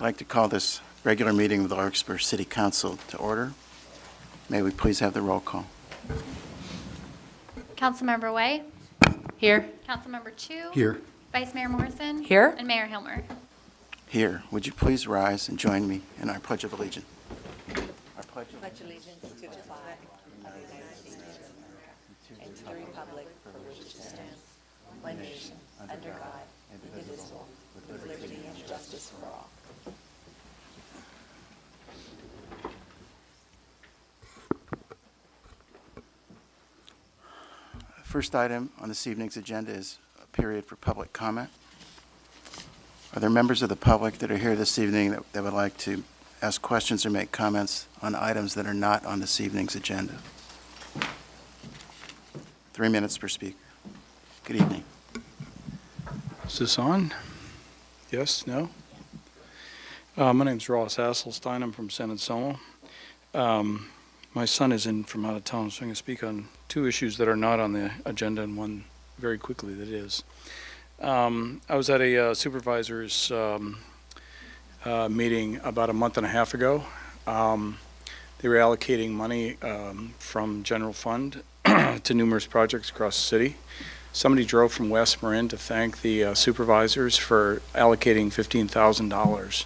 like to call this regular meeting of the Larkspur City Council to order. May we please have the roll call? Councilmember Way? Here. Councilmember Chu? Here. Vice Mayor Morrison? Here. And Mayor Hilmer. Here. Would you please rise and join me in our Pledge of Allegiance? Our pledge of Pledge allegiance to the flag of the United States of America and to the republic for which it stands, one nation, under God, indivisible, with liberty and justice for all. First item on this evening's agenda is a period for public comment. Are there members of the public that are here this evening that would like to ask questions or make comments on items that are not on this evening's agenda? 3 minutes per speaker. Good evening. Is this on? Yes? No? My name's Ross Hasselstein. I'm from San Anselmo. My son is in from out of town, so I'm going to speak on two issues that are not on the agenda and one very quickly that is. I was at a Supervisors meeting about a month and a half ago. They were allocating money from general fund to numerous projects across the city. Somebody drove from West Marin to thank the supervisors for allocating $15,000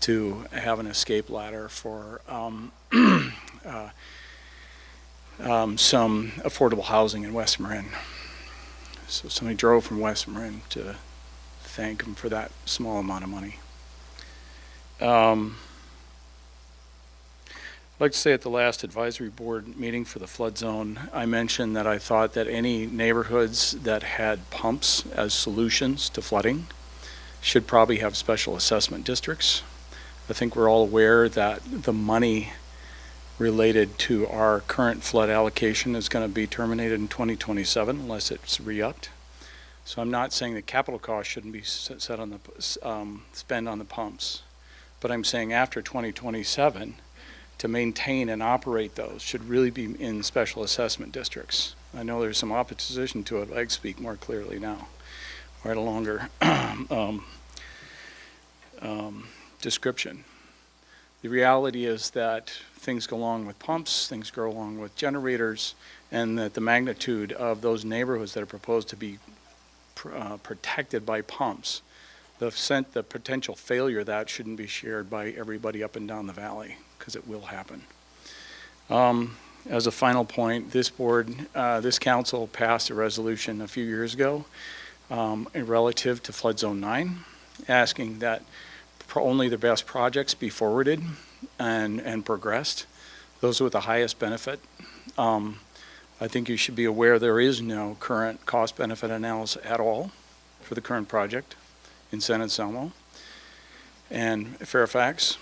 to have an escape ladder for some affordable housing in West Marin. So somebody drove from West Marin to thank him for that small amount of money. I'd like to say at the last advisory board meeting for the flood zone, I mentioned that I thought that any neighborhoods that had pumps as solutions to flooding should probably have special assessment districts. I think we're all aware that the money related to our current flood allocation is going to be terminated in 2027 unless it's re-upped. So I'm not saying that capital costs shouldn't be set on the spend on the pumps, but I'm saying after 2027 to maintain and operate those should really be in special assessment districts. I know there's some opposition to it, but I can speak more clearly now. Or at a longer description. The reality is that things go along with pumps, things go along with generators, and that the magnitude of those neighborhoods that are proposed to be protected by pumps, the potential failure of that shouldn't be shared by everybody up and down the valley, because it will happen. As a final point, this board, this council passed a resolution a few years ago relative to Flood Zone 9, asking that only the best projects be forwarded and progressed. Those with the highest benefit. I think you should be aware there is no current cost-benefit analysis at all for the current project in San Anselmo and Fairfax.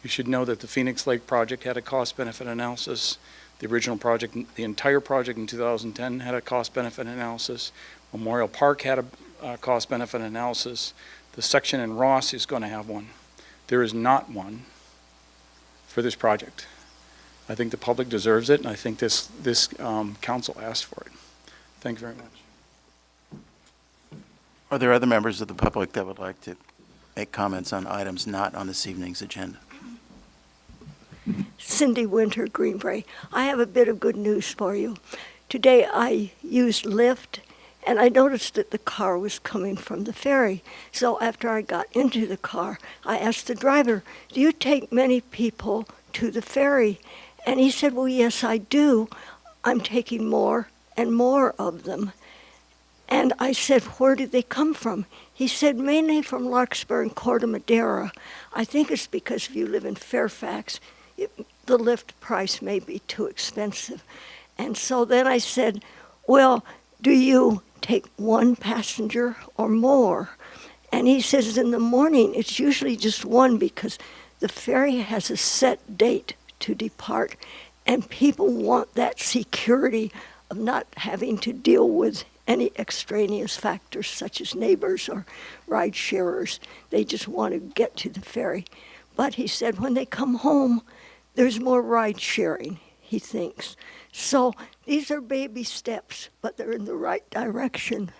You should know that the Phoenix Lake project had a cost-benefit analysis. The original project, the entire project in 2010 had a cost-benefit analysis. Memorial Park had a cost-benefit analysis. The section in Ross is going to have one. There is not one for this project. I think the public deserves it, and I think this council asked for it. Thank you very much. Are there other members of the public that would like to make comments on items not on this evening's agenda? Cindy Winter, Greenbrae. I have a bit of good news for you. Today I used Lyft, and I noticed that the car was coming from the ferry. So after I got into the car, I asked the driver, "Do you take many people to the ferry?" And he said, "Well, yes, I do. I'm taking more and more of them." And I said, "Where did they come from?" He said, "Mainly from Larkspur and Corte Madera. I think it's because if you live in Fairfax, the lift price may be too expensive." And so then I said, "Well, do you take one passenger or more?" And he says, "In the morning, it's usually just one because the ferry has a set date to depart, and people want that security of not having to deal with any extraneous factors such as neighbors or ride sharers. They just want to get to the ferry." But he said when they come home, there's more ride sharing, he thinks. So these are baby steps, but they're in the right direction.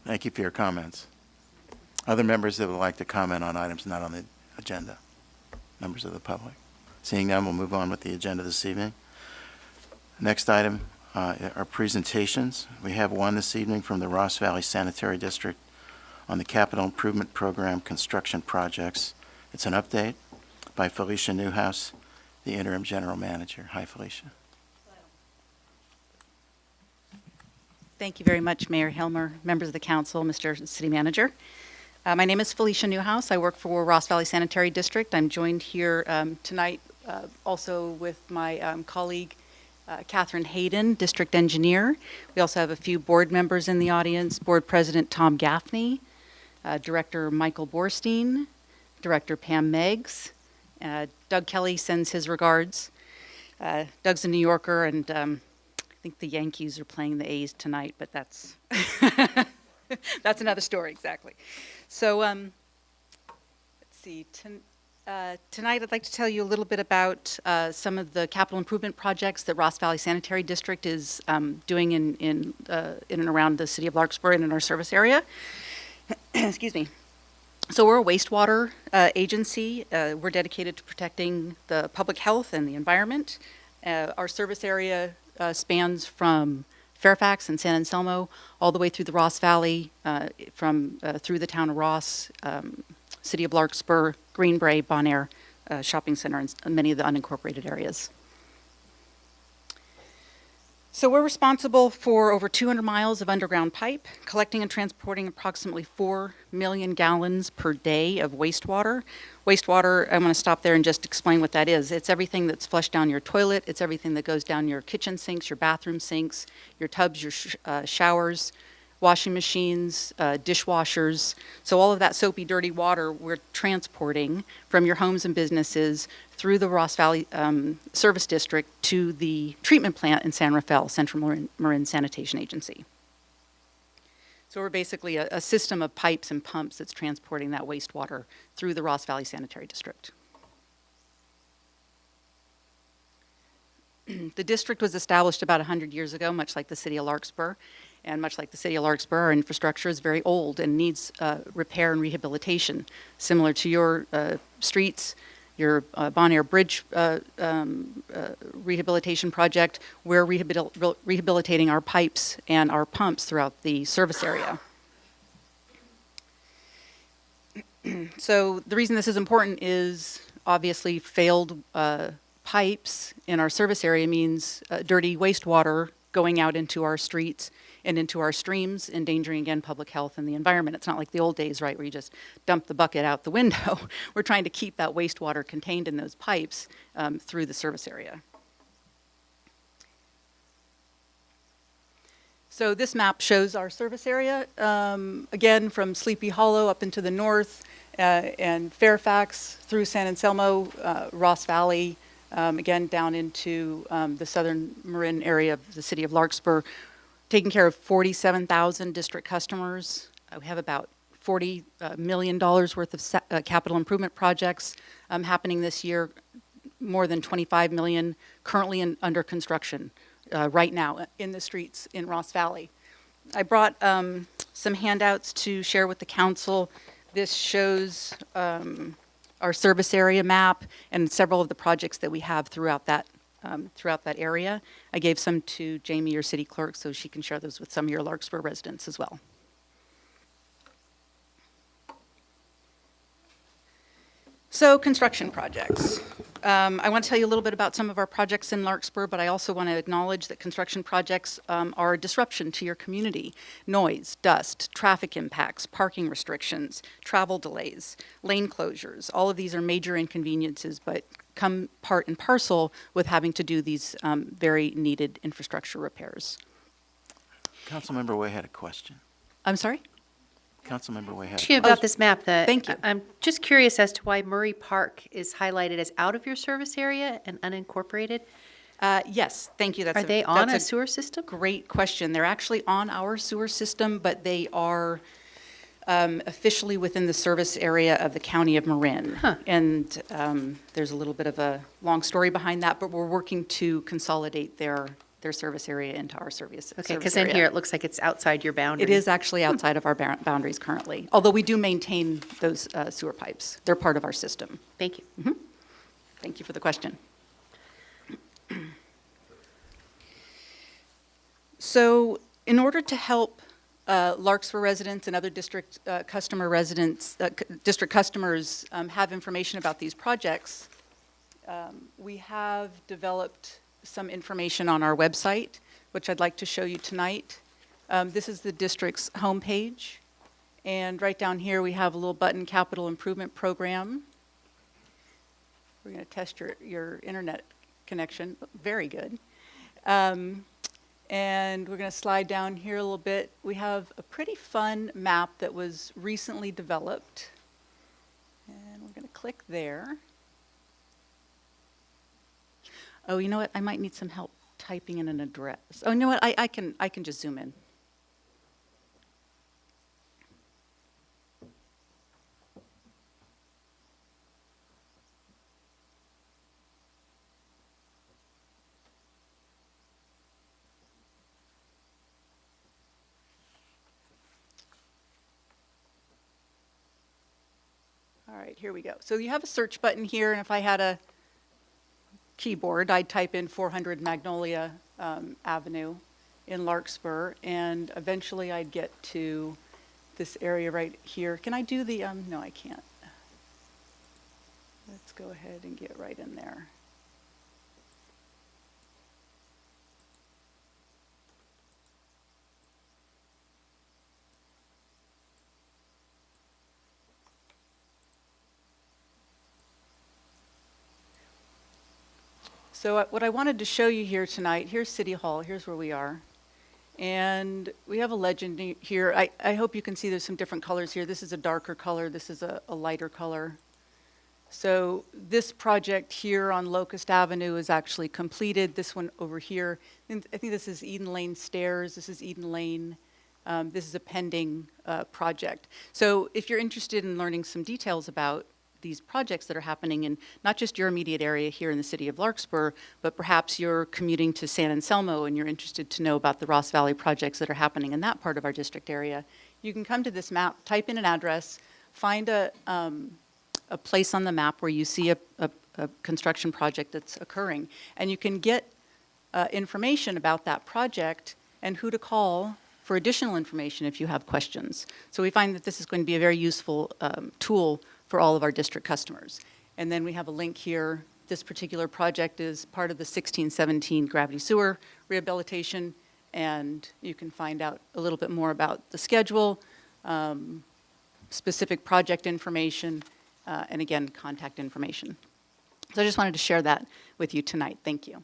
Thank you for your comments. Other members that would like to comment on items not on the agenda? Members of the public? Seeing none, we'll move on with the agenda this evening. Next item are presentations. We have one this evening from the Ross Valley Sanitary District on the Capital Improvement Program construction projects. It's an update by Felicia Newhouse, the interim general manager. Hi, Felicia. Thank you very much, Mayor Helmer, members of the council, Mr. City Manager. My name is Felicia Newhouse. I work for Ross Valley Sanitary District. I'm joined here tonight also with my colleague, Catherine Hayden, District Engineer. We also have a few board members in the audience, Board President Tom Gaffney, Director Michael Borstein, Director Pam Meggs. Doug Kelly sends his regards. Doug's a New Yorker, and I think the Yankees are playing the A's tonight, but that's that's another story, exactly. So let's see. Tonight, I'd like to tell you a little bit about some of the capital improvement projects that Ross Valley Sanitary District is doing in and around the city of Larkspur and in our service area. Excuse me. So we're a wastewater agency. We're dedicated to protecting the public health and the environment. Our service area spans from Fairfax and San Anselmo all the way through the Ross Valley, through the town of Ross, City of Larkspur, Greenbrae, Bonaire Shopping Center, and many of the unincorporated areas. So we're responsible for over 200 miles of underground pipe, collecting and transporting approximately 4 million gallons per day of wastewater. Wastewater, I'm going to stop there and just explain what that is. It's everything that's flushed down your toilet. It's everything that goes down your kitchen sinks, your bathroom sinks, your tubs, your showers, washing machines, dishwashers. So all of that soapy, dirty water we're transporting from your homes and businesses through the Ross Valley Service District to the treatment plant in San Rafael, Central Marin Sanitation Agency. So we're basically a system of pipes and pumps that's transporting that wastewater through the Ross Valley Sanitary District. The district was established about 100 years ago, much like the city of Larkspur. And much like the city of Larkspur, our infrastructure is very old and needs repair and rehabilitation, similar to your streets, your Bonaire Bridge rehabilitation project. We're rehabilitating our pipes and our pumps throughout the service area. So the reason this is important is obviously failed pipes in our service area means dirty wastewater going out into our streets and into our streams, endangering, again, public health and the environment. It's not like the old days, right, where you just dump the bucket out the window. We're trying to keep that wastewater contained in those pipes through the service area. So this map shows our service area, again, from Sleepy Hollow up into the north, and Fairfax through San Anselmo, Ross Valley, again, down into the southern Marin area of the city of Larkspur, taking care of 47,000 district customers. We have about $40 million worth of capital improvement projects happening this year, more than 25 million currently under construction right now in the streets in Ross Valley. I brought some handouts to share with the council. This shows our service area map and several of the projects that we have throughout that area. I gave some to Jamie, your city clerk, so she can share those with some of your Larkspur residents as well. So construction projects. I want to tell you a little bit about some of our projects in Larkspur, but I also want to acknowledge that construction projects are a disruption to your community. Noise, dust, traffic impacts, parking restrictions, travel delays, lane closures. All of these are major inconveniences, but come part and parcel with having to do these very needed infrastructure repairs. Councilmember Way had a question. I'm sorry? Councilmember Way had a To you question. about this map, Thank you. I'm just curious as to why Murray Park is highlighted as out of your service area and unincorporated. Yes, thank you. Are they on a that's sewer system? Great question. They're actually on our sewer system, but they are officially within the service area of the county of Marin. Huh. And there's a little bit of a long story behind that, but we're working to consolidate their their service area into our service. Okay, service because in area. here, it looks like it's outside your boundary. It is actually outside of our boundaries currently, although we do maintain those sewer pipes. They're part of our system. Thank you. Thank you for the question. So in order to help Larkspur residents and other district district customers have information about these projects, we have developed some information on our website, which I'd like to show you tonight. This is the district's homepage, and right down here we have a little button, Capital Improvement Program. We're going to test your internet connection. Very good. And we're going to slide down here a little bit. We have a pretty fun map that was recently developed. And we're going to click there. Oh, you know what? I might need some help typing in an address. Oh, you know what? I can just zoom in. All right, here we go. So you have a search button here, and if I had a keyboard, I'd type in 400 Magnolia Avenue in Larkspur, and eventually I'd get to this area right here. Can I do the, no, I can't. Let's go ahead and get right in there. So what I wanted to show you here tonight, here's City Hall, here's where we are. And we have a legend here. I hope you can see there's some different colors here. This is a darker color, this is a lighter color. So this project here on Locust Avenue is actually completed. This one over here, I think this is Eden Lane Stairs, this is Eden Lane. This is a pending project. So if you're interested in learning some details about these projects that are happening in not just your immediate area here in the city of Larkspur, but perhaps you're commuting to San Anselmo and you're interested to know about the Ross Valley projects that are happening in that part of our district area, you can come to this map, type in an address, find a place on the map where you see a construction project that's occurring, and you can get information about that project and who to call for additional information if you have questions. So we find that this is going to be a very useful tool for all of our district customers. And then we have a link here. This particular project is part of the 1617 gravity sewer rehabilitation, and you can find out a little bit more about the schedule, specific project information, and again, contact information. So I just wanted to share that with you tonight. Thank you.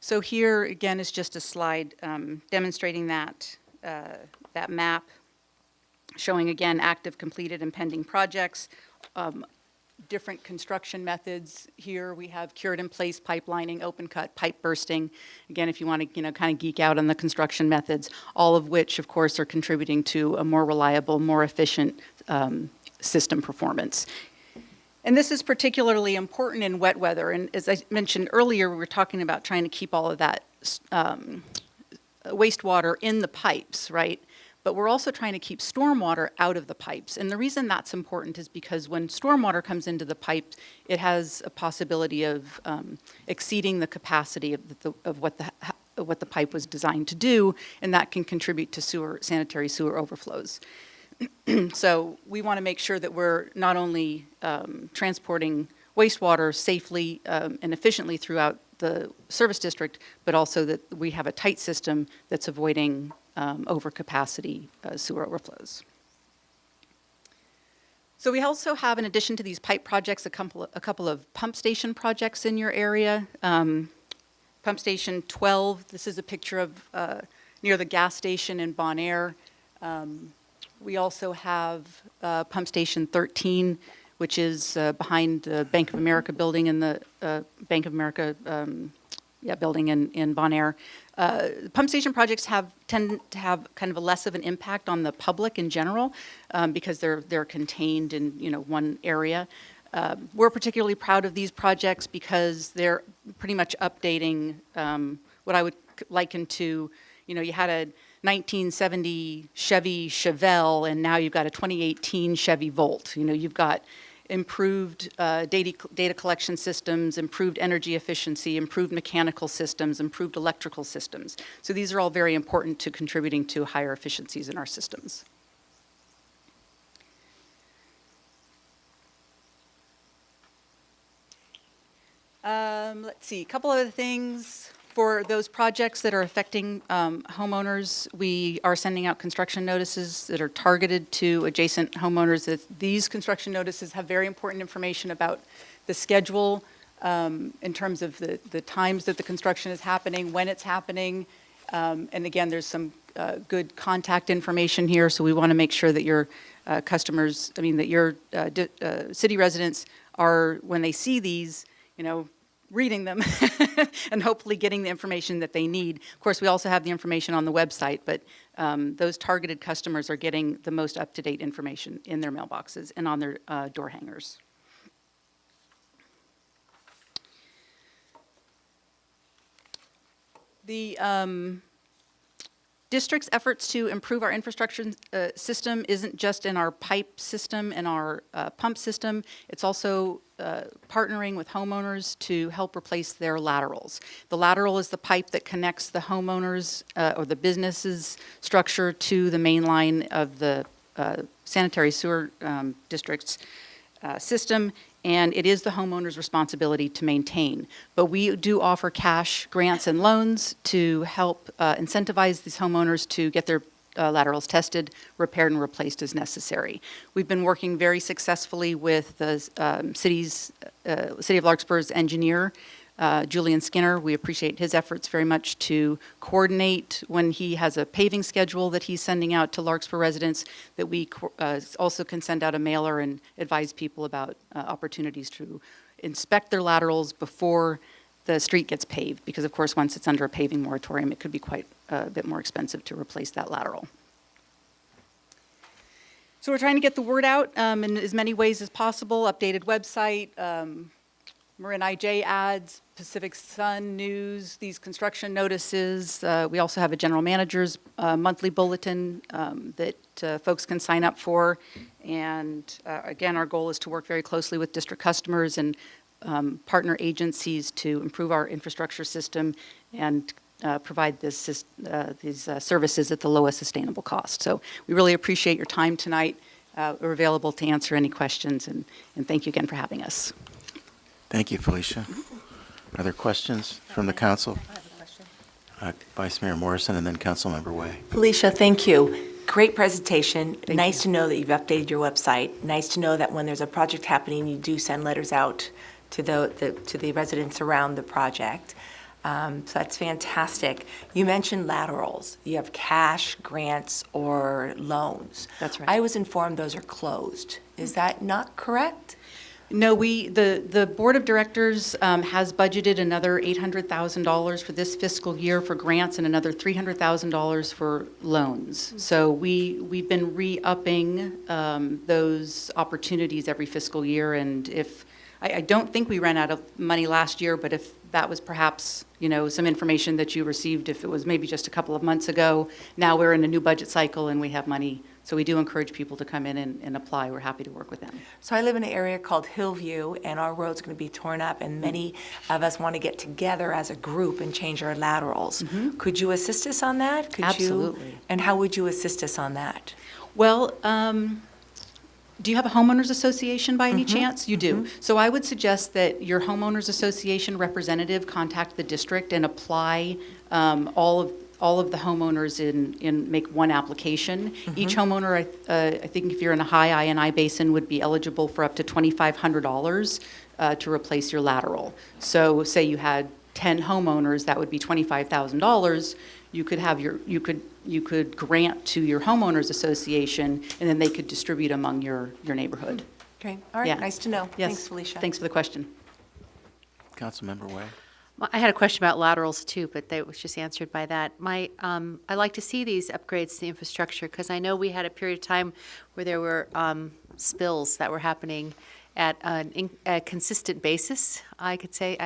So here, again, is just a slide demonstrating that map, showing, again, active, completed, and pending projects, different construction methods. Here we have cured-in-place pipelining, open-cut, pipe bursting. Again, if you want to, kind of geek out on the construction methods, all of which, of course, are contributing to a more reliable, more efficient system performance. And this is particularly important in wet weather. And as I mentioned earlier, we were talking about trying to keep all of that wastewater in the pipes, right? But we're also trying to keep stormwater out of the pipes. And the reason that's important is because when stormwater comes into the pipe, it has a possibility of exceeding the capacity of what the pipe was designed to do, and that can contribute to sanitary sewer overflows. So we want to make sure that we're not only transporting wastewater safely and efficiently throughout the service district, but also that we have a tight system that's avoiding overcapacity sewer overflows. So we also have, in addition to these pipe projects, a couple of pump station projects in your area. Pump Station 12, this is a picture of near the gas station in Bon Air. We also have Pump Station 13, which is behind the Bank of America building in the Bank of America building in Bon Air. Pump station projects tend to have kind of a less of an impact on the public in general because they're contained in one area. We're particularly proud of these projects because they're pretty much updating what I would liken to, you had a 1970 Chevy Chevelle, and now you've got a 2018 Chevy Volt. You've got improved data collection systems, improved energy efficiency, improved mechanical systems, improved electrical systems. So these are all very important to contributing to higher efficiencies in our systems. Let's see, a couple other things. For those projects that are affecting homeowners, we are sending out construction notices that are targeted to adjacent homeowners. These construction notices have very important information about the schedule in terms of the times that the construction is happening, when it's happening. And again, there's some good contact information here, so we want to make sure that your customers, that your city residents are, when they see these, reading them and hopefully getting the information that they need. Of course, we also have the information on the website, but those targeted customers are getting the most up-to-date information in their mailboxes and on their door hangers. The district's efforts to improve our infrastructure system isn't just in our pipe system and our pump system. It's also partnering with homeowners to help replace their laterals. The lateral is the pipe that connects the homeowners or the business's structure to the main line of the sanitary sewer district's system, and it is the homeowner's responsibility to maintain. But we do offer cash grants and loans to help incentivize these homeowners to get their laterals tested, repaired, and replaced as necessary. We've been working very successfully with the City of Larkspur's engineer, Julian Skinner. We appreciate his efforts very much to coordinate when he has a paving schedule that he's sending out to Larkspur residents, that we also can send out a mailer and advise people about opportunities to inspect their laterals before the street gets paved, because of course once it's under a paving moratorium, it could be quite a bit more expensive to replace that lateral. So we're trying to get the word out in as many ways as possible. Updated website, Marin IJ ads, Pacific Sun News, these construction notices. We also have a general manager's monthly bulletin that folks can sign up for. And again, our goal is to work very closely with district customers and partner agencies to improve our infrastructure system and provide these services at the lowest sustainable cost. So we really appreciate your time tonight. We're available to answer any questions, and thank you again for having us. Thank you, Felicia. Are there questions from the council? I have a question. Vice Mayor Morrison and then Councilmember Way. Felicia, thank you. Great presentation. Nice to know that you've updated your website. Nice to know that when there's a project happening, you do send letters out to the residents around the project. So that's fantastic. You mentioned laterals. You have cash, grants, or loans. That's right. I was informed those are closed. Is that not correct? No, the board of directors has budgeted another $800,000 for this fiscal year for grants and another $300,000 for loans. So we've been re-upping those opportunities every fiscal year, and I don't think we ran out of money last year, but if that was perhaps, some information that you received, if it was maybe just a couple of months ago, now we're in a new budget cycle and we have money. So we do encourage people to come in and apply. We're happy to work with them. So I live in an area called Hillview, and our road's going to be torn up, and many of us want to get together as a group and change our laterals. Mm-hmm. Could you assist us on that? Absolutely. And how would you assist us on that? Well, do you have a homeowners association by any chance? You do. So I would suggest that your homeowners association representative contact the district and apply all of the homeowners in make one application. Each homeowner, I think if you're in a high INI basin, would be eligible for up to $2,500 to replace your lateral. So say you had 10 homeowners, that would be $25,000. You could grant to your homeowners association, and then they could distribute among your neighborhood. Okay, all right, Yeah. nice to know. Yes. Thanks, Felicia. Thanks for the question. Councilmember Way. I had a question about laterals too, but that was just answered by that. I like to see these upgrades to the infrastructure because I know we had a period of time where there were spills that were happening, at a consistent basis, I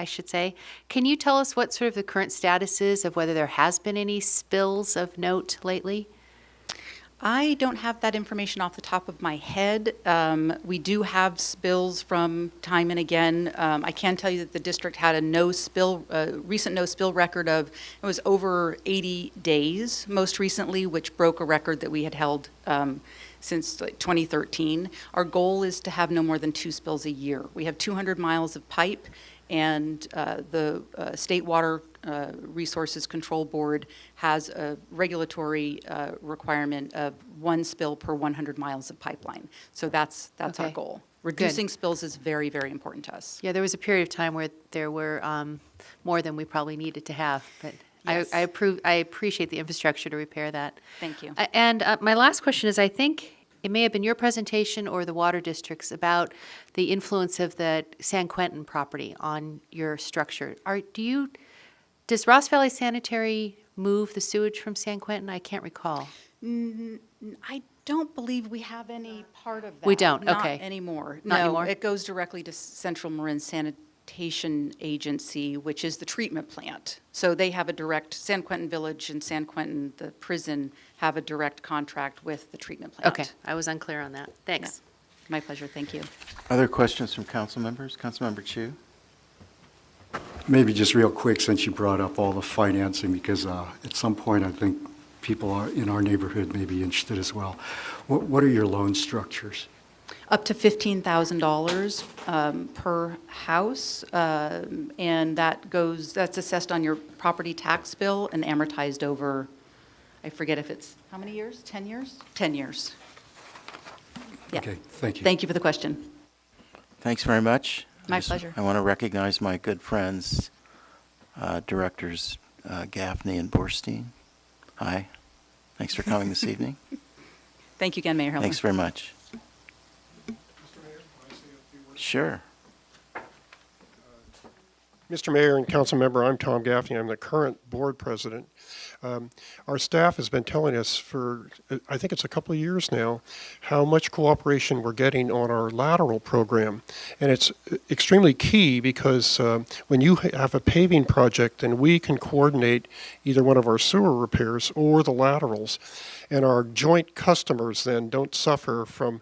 should say. Can you tell us what sort of the current status is of whether there has been any spills of note lately? I don't have that information off the top of my head. We do have spills from time and again. I can tell you that the district had a recent no spill record of, it was over 80 days most recently, which broke a record that we had held since like 2013. Our goal is to have no more than 2 spills a year. We have 200 miles of pipe, and the State Water Resources Control Board has a regulatory requirement of 1 spill per 100 miles of pipeline. So that's our Okay. goal. Reducing spills is very, very important to us. Yeah, there was a period of time where there were more than we probably needed to have, but Yes. I appreciate the infrastructure to repair that. Thank you. And my last question is, I think it may have been your presentation or the water district's about the influence of the San Quentin property on your structure. Does Ross Valley Sanitary move the sewage from San Quentin? I can't recall. I don't believe we have any part of that. We don't, okay. Not anymore. Not No, anymore? it goes directly to Central Marin Sanitation Agency, which is the treatment plant. So they have a direct, San Quentin Village and San Quentin, the prison, have a direct contract with the treatment plant. Okay, I was unclear on that. Thanks. My pleasure, thank you. Other questions from council members? Councilmember Chu? Maybe just real quick, since you brought up all the financing, because at some point, I think people in our neighborhood may be interested as well. What are your loan structures? Up to $15,000 per house, and that's assessed on your property tax bill and amortized over, I forget if it's, how many years? 10 years? 10 years. Yeah. Okay, thank you. Thank you for the question. Thanks very much. My pleasure. I want to recognize my good friends, Directors Gaffney and Borstein. Hi. Thanks for coming this evening. Thank you again, Mayor Helmer. Thanks very much. Sure. Mr. Mayor and Council Member, I'm Tom Gaffney. I'm the current board president. Our staff has been telling us for, I think it's a couple of years now, how much cooperation we're getting on our lateral program. And it's extremely key because when you have a paving project, then we can coordinate either one of our sewer repairs or the laterals. And our joint customers then don't suffer from,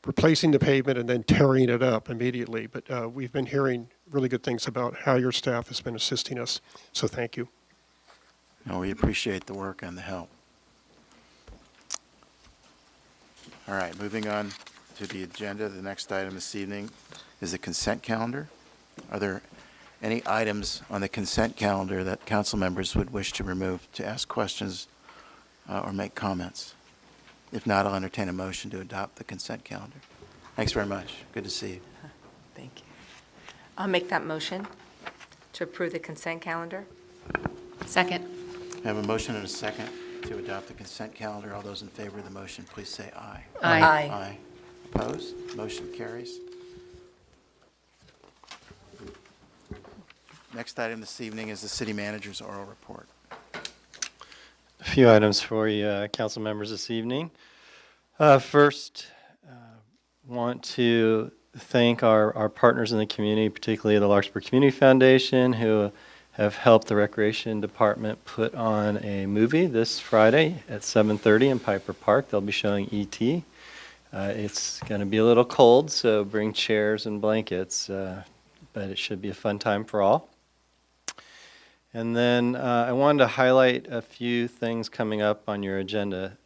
replacing the pavement and then tearing it up immediately. But we've been hearing really good things about how your staff has been assisting us. So thank you. No, we appreciate the work and the help. All right, moving on to the agenda. The next item this evening is the consent calendar. Are there any items on the consent calendar that council members would wish to remove to ask questions or make comments? If not, I'll entertain a motion to adopt the consent calendar. Thanks very much. Good to see you. Thank you. I'll make that motion to approve the consent calendar. Second. I have a motion and a second to adopt the consent calendar. All those in favor of the motion, please say aye. Aye. Aye. Opposed? Motion carries. Next item this evening is the city manager's oral report. A few items for you, council members, this evening. First, want to thank our partners in the community, particularly the Larkspur Community Foundation, who have helped the Recreation Department put on a movie this Friday at 7:30 in Piper Park. They'll be showing E.T. It's going to be a little cold, so bring chairs and blankets, but it should be a fun time for all. And then I wanted to highlight a few things coming up on your agenda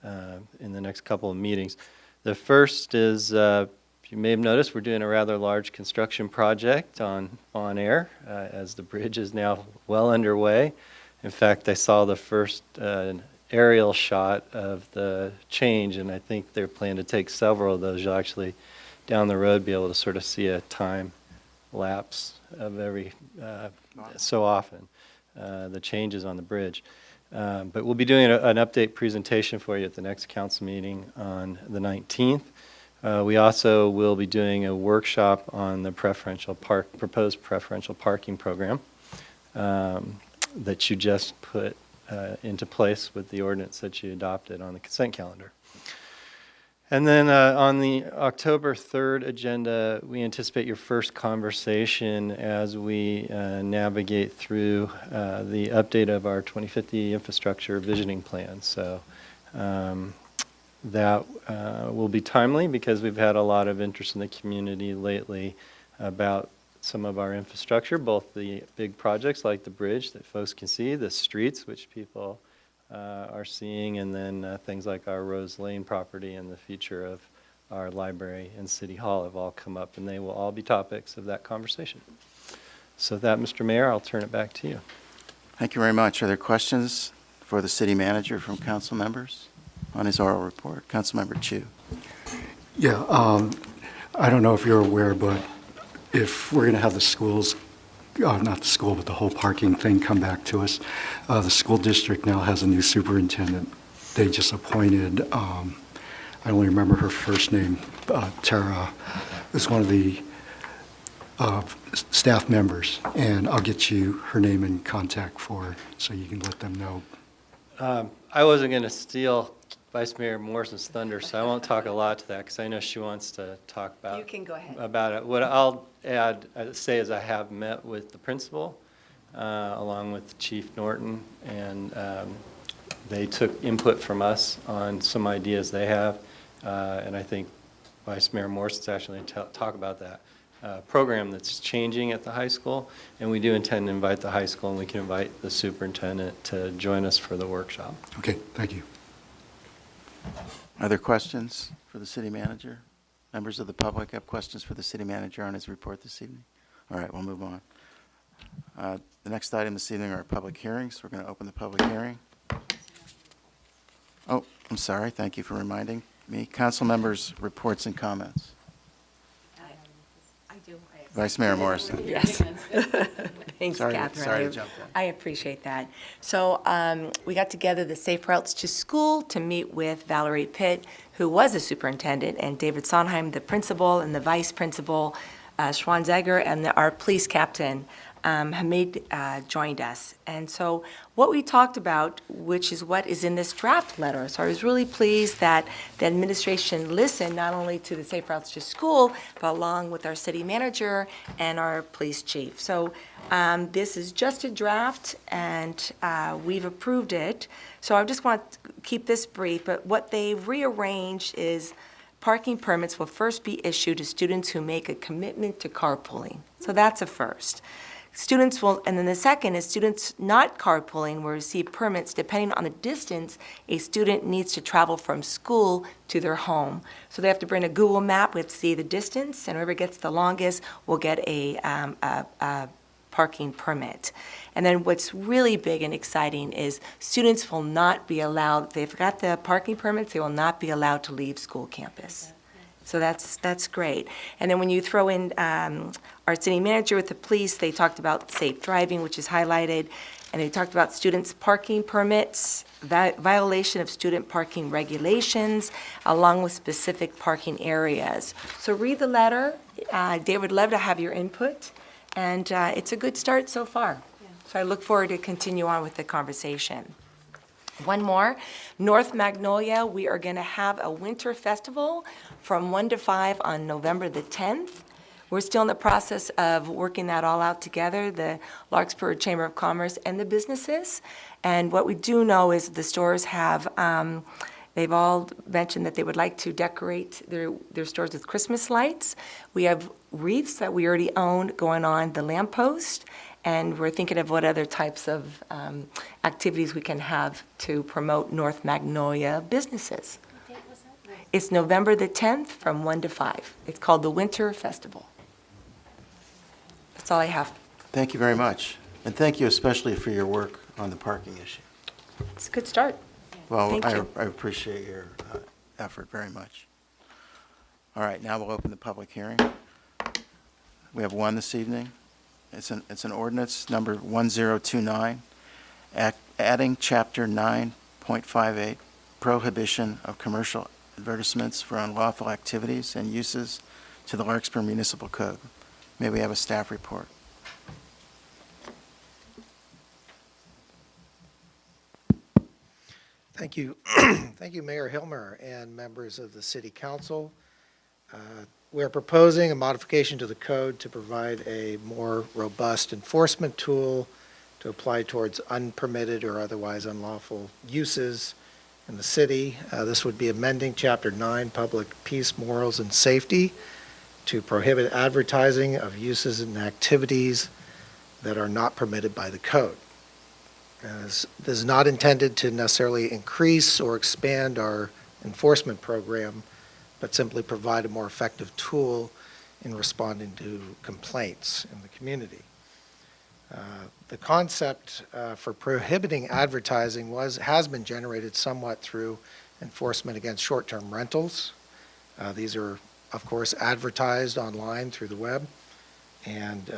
in the next couple of meetings. The first is, you may have noticed, we're doing a rather large construction project on air as the bridge is now well underway. In fact, I saw the first aerial shot of the change, and I think they're planning to take several of those. You'll actually, down the road, be able to sort of see a time lapse of every so often, the changes on the bridge. But we'll be doing an update presentation for you at the next council meeting on the 19th. We also will be doing a workshop on the proposed preferential parking program that you just put into place with the ordinance that you adopted on the consent calendar. And then on the October 3rd agenda, we anticipate your first conversation as we navigate through the update of our 2050 infrastructure visioning plan. So that will be timely because we've had a lot of interest in the community lately about some of our infrastructure, both the big projects like the bridge that folks can see, the streets, which people are seeing, and then things like our Rose Lane property and the future of our library and City Hall have all come up, and they will all be topics of that conversation. So with that, Mr. Mayor, I'll turn it back to you. Thank you very much. Are there questions for the city manager from council members on his oral report? Councilmember Chu. Yeah, I don't know if you're aware, but if we're going to have the schools, not the school, but the whole parking thing come back to us, the school district now has a new superintendent. They just appointed, I only remember her first name, Tara, is one of the staff members, and I'll get you her name and contact for her so you can let them know. I wasn't going to steal Vice Mayor Morrison's thunder, so I won't talk a lot to that because I know she wants to talk about You can go ahead. about it. What I'll say is I have met with the principal along with Chief Norton, and they took input from us on some ideas they have, and I think Vice Mayor Morrison's actually going to talk about that program that's changing at the high school, and we do intend to invite the high school, and we can invite the superintendent to join us for the workshop. Okay, thank you. Are there questions for the city manager? Members of the public have questions for the city manager on his report this evening? All right, we'll move on. The next item this evening are public hearings. We're going to open the public hearing. Oh, I'm sorry. Thank you for reminding me. Council members' reports and comments. I do. Vice Mayor Morrison. Yes. Thanks, Sorry Catherine. to jump in. I appreciate that. So we got together the Safe Routes to School to meet with Valerie Pitt, who was the superintendent, and David Sondheim, the principal, and the vice principal, Schwanzegger, and our police captain, Hamid, joined us. And so what we talked about, which is what is in this draft letter, so I was really pleased that the administration listened not only to the Safe Routes to School, but along with our city manager and our police chief. So this is just a draft, and we've approved it. So I just want to keep this brief, but what they've rearranged is parking permits will first be issued to students who make a commitment to carpooling. So that's a first. Students will, and then the second is students not carpooling will receive permits depending on the distance a student needs to travel from school to their home. So they have to bring a Google map, we have to see the distance, and whoever gets the longest will get a parking permit. And then what's really big and exciting is students will not be allowed, if they've got the parking permits, they will not be allowed to leave school campus. So that's great. And then when you throw in our city manager with the police, they talked about safe driving, which is highlighted, and they talked about students' parking permits, violation of student parking regulations, along with specific parking areas. So read the letter. Dave would love to have your input, and it's a good start so far. So I look forward to continue on with the conversation. One more, North Magnolia, we are going to have a winter festival from 1 to 5 on November the 10th. We're still in the process of working that all out together, the Larkspur Chamber of Commerce and the businesses. And what we do know is the stores have, they've all mentioned that they would like to decorate their stores with Christmas lights. We have wreaths that we already own going on the lamppost. And we're thinking of what other types of activities we can have to promote North Magnolia businesses. What date was that? It's November the 10th from 1 to 5. It's called the Winter Festival. That's all I have. Thank you very much. And thank you especially for your work on the parking issue. It's a good start. Well, Thank you. I appreciate your effort very much. All right, now we'll open the public hearing. We have one this evening. It's an ordinance number 1029, adding Chapter 9.58, Prohibition of Commercial Advertisements for Unlawful Activities and Uses to the Larkspur Municipal Code. May we have a staff report? Thank you. Thank you, Mayor Hilmer and members of the City Council. We're proposing a modification to the code to provide a more robust enforcement tool to apply towards unpermitted or otherwise unlawful uses in the city. This would be amending Chapter 9, Public Peace, Morals, and Safety, to prohibit advertising of uses and activities that are not permitted by the code. This is not intended to necessarily increase or expand our enforcement program, but simply provide a more effective tool in responding to complaints in the community. The concept for prohibiting advertising has been generated somewhat through enforcement against short-term rentals. These are, of course, advertised online through the web, and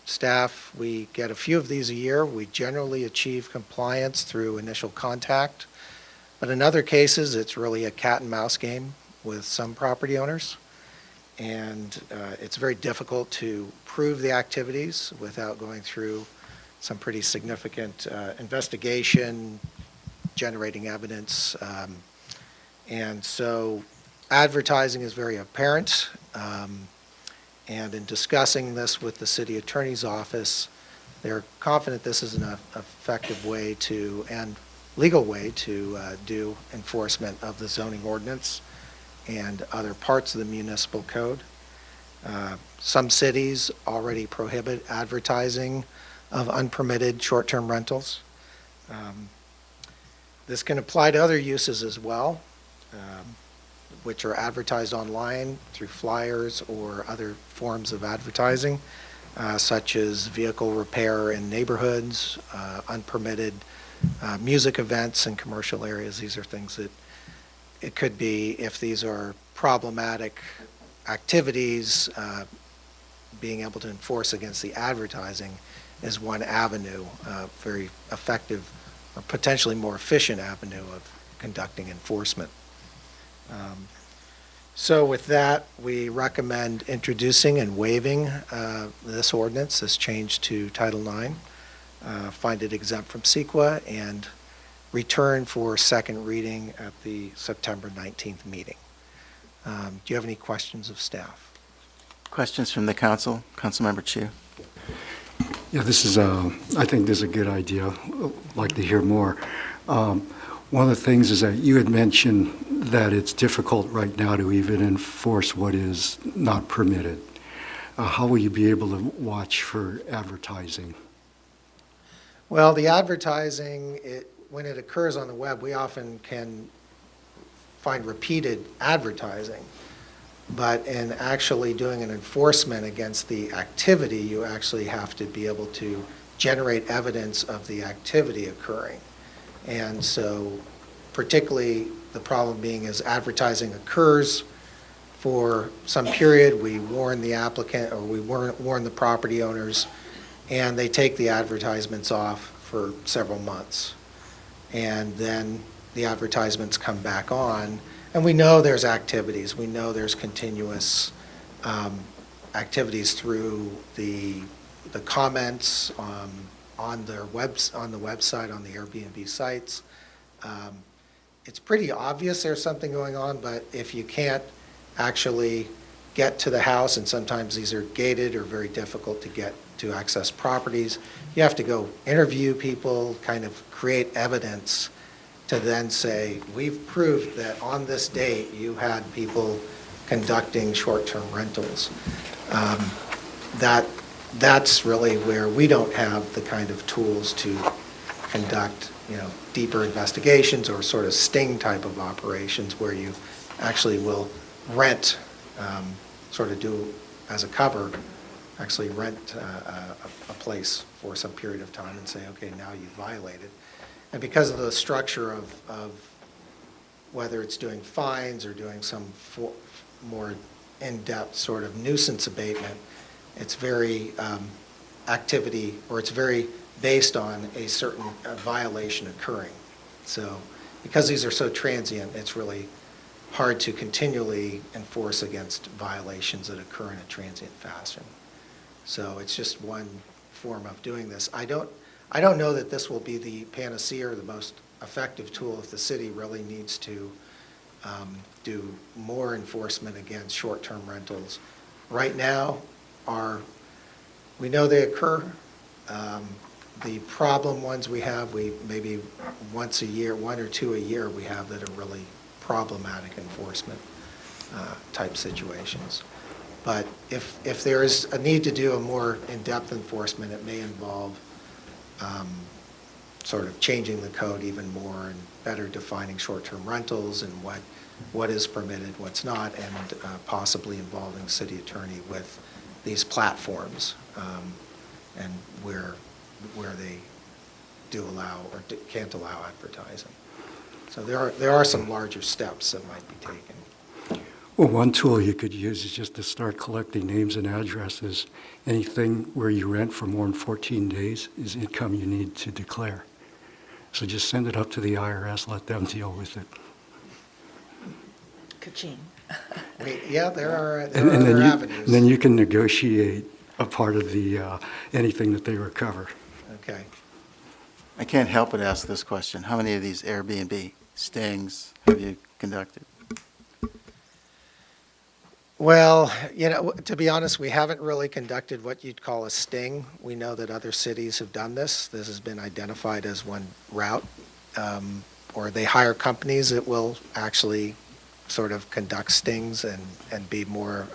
staff, we get a few of these a year. We generally achieve compliance through initial contact, but in other cases, it's really a cat and mouse game with some property owners, and it's very difficult to prove the activities without going through some pretty significant investigation, generating evidence, and so advertising is very apparent. And in discussing this with the city attorney's office, they're confident this is an effective way to, and legal way to do enforcement of the zoning ordinance and other parts of the municipal code. Some cities already prohibit advertising of unpermitted short-term rentals. This can apply to other uses as well, which are advertised online through flyers or other forms of advertising, such as vehicle repair in neighborhoods, unpermitted music events in commercial areas. These are things that it could be, if these are problematic activities, being able to enforce against the advertising is one avenue, very effective or potentially more efficient avenue of conducting enforcement. So with that, we recommend introducing and waiving this ordinance, this change to Title IX, find it exempt from CEQA, and return for second reading at the September 19th meeting. Do you have any questions of staff? Questions from the council? Councilmember Chu. Yeah, I think this is a good idea. I'd like to hear more. One of the things is that you had mentioned that it's difficult right now to even enforce what is not permitted. How will you be able to watch for advertising? Well, the advertising, when it occurs on the web, we often can find repeated advertising. But in actually doing an enforcement against the activity, you actually have to be able to generate evidence of the activity occurring. And so particularly the problem being is advertising occurs for some period, we warn the applicant or we warn the property owners, and they take the advertisements off for several months. And then the advertisements come back on, and we know there's activities. We know there's continuous activities through the comments on the website, on the Airbnb sites. It's pretty obvious there's something going on, but if you can't actually get to the house, and sometimes these are gated or very difficult to get to access properties, you have to go interview people, kind of create evidence to then say, we've proved that on this date you had people conducting short-term rentals. That's really where we don't have the kind of tools to conduct, deeper investigations or sort of sting type of operations where you actually will rent, sort of do as a cover, actually rent a place for some period of time and say, okay, now you violated. And because of the structure of whether it's doing fines or doing some more in-depth sort of nuisance abatement, it's very activity, or it's very based on a certain violation occurring. So because these are so transient, it's really hard to continually enforce against violations that occur in a transient fashion. So it's just one form of doing this. I don't know that this will be the panacea or the most effective tool if the city really needs to do more enforcement against short-term rentals. Right now, we know they occur. The problem ones we have, maybe once a year, one or two a year, we have that are really problematic enforcement type situations. But if there is a need to do a more in-depth enforcement, it may involve sort of changing the code even more and better defining short-term rentals and what is permitted, what's not, and possibly involving city attorney with these platforms and where they do allow or can't allow advertising. So there are some larger steps that might be taken. Well, one tool you could use is just to start collecting names and addresses. Anything where you rent for more than 14 days is income you need to declare. So just send it up to the IRS, let them deal with it. Ka-ching. Yeah, there are And other then avenues. then you can negotiate a part of the, anything that they recover. Okay. I can't help but ask this question. How many of these Airbnb stings have you conducted? Well, to be honest, we haven't really conducted what you'd call a sting. We know that other cities have done this. This has been identified as one route. Or they hire companies that will actually sort of conduct stings and be more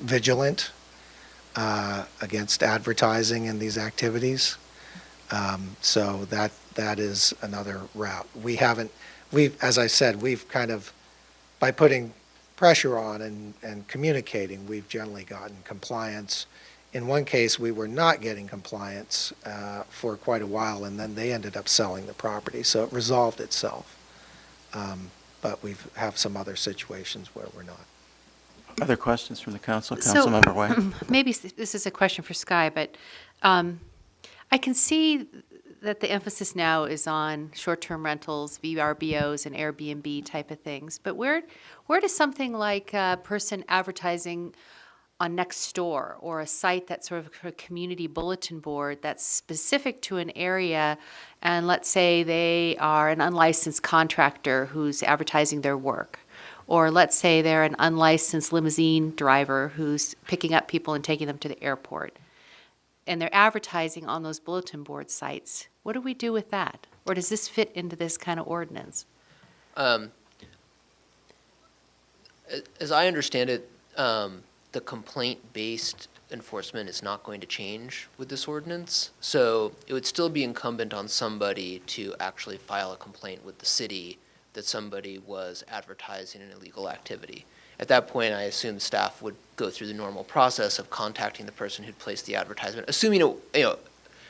vigilant against advertising in these activities. So that is another route. As I said, we've kind of, by putting pressure on and communicating, we've generally gotten compliance. In one case, we were not getting compliance for quite a while, and then they ended up selling the property, so it resolved itself. But we have some other situations where we're not. Other questions from the council? So- Councilmember White? Maybe this is a question for Sky, but I can see that the emphasis now is on short-term rentals, VRBOs, and Airbnb type of things. But where does something like a person advertising on Nextdoor or a site that's sort of a community bulletin board that's specific to an area, and let's say they are an unlicensed contractor who's advertising their work, or let's say they're an unlicensed limousine driver who's picking up people and taking them to the airport, and they're advertising on those bulletin board sites, what do we do with that? Or does this fit into this kind of ordinance? As I understand it, the complaint-based enforcement is not going to change with this ordinance. So it would still be incumbent on somebody to actually file a complaint with the city that somebody was advertising an illegal activity. At that point, I assume staff would go through the normal process of contacting the person who'd placed the advertisement, assuming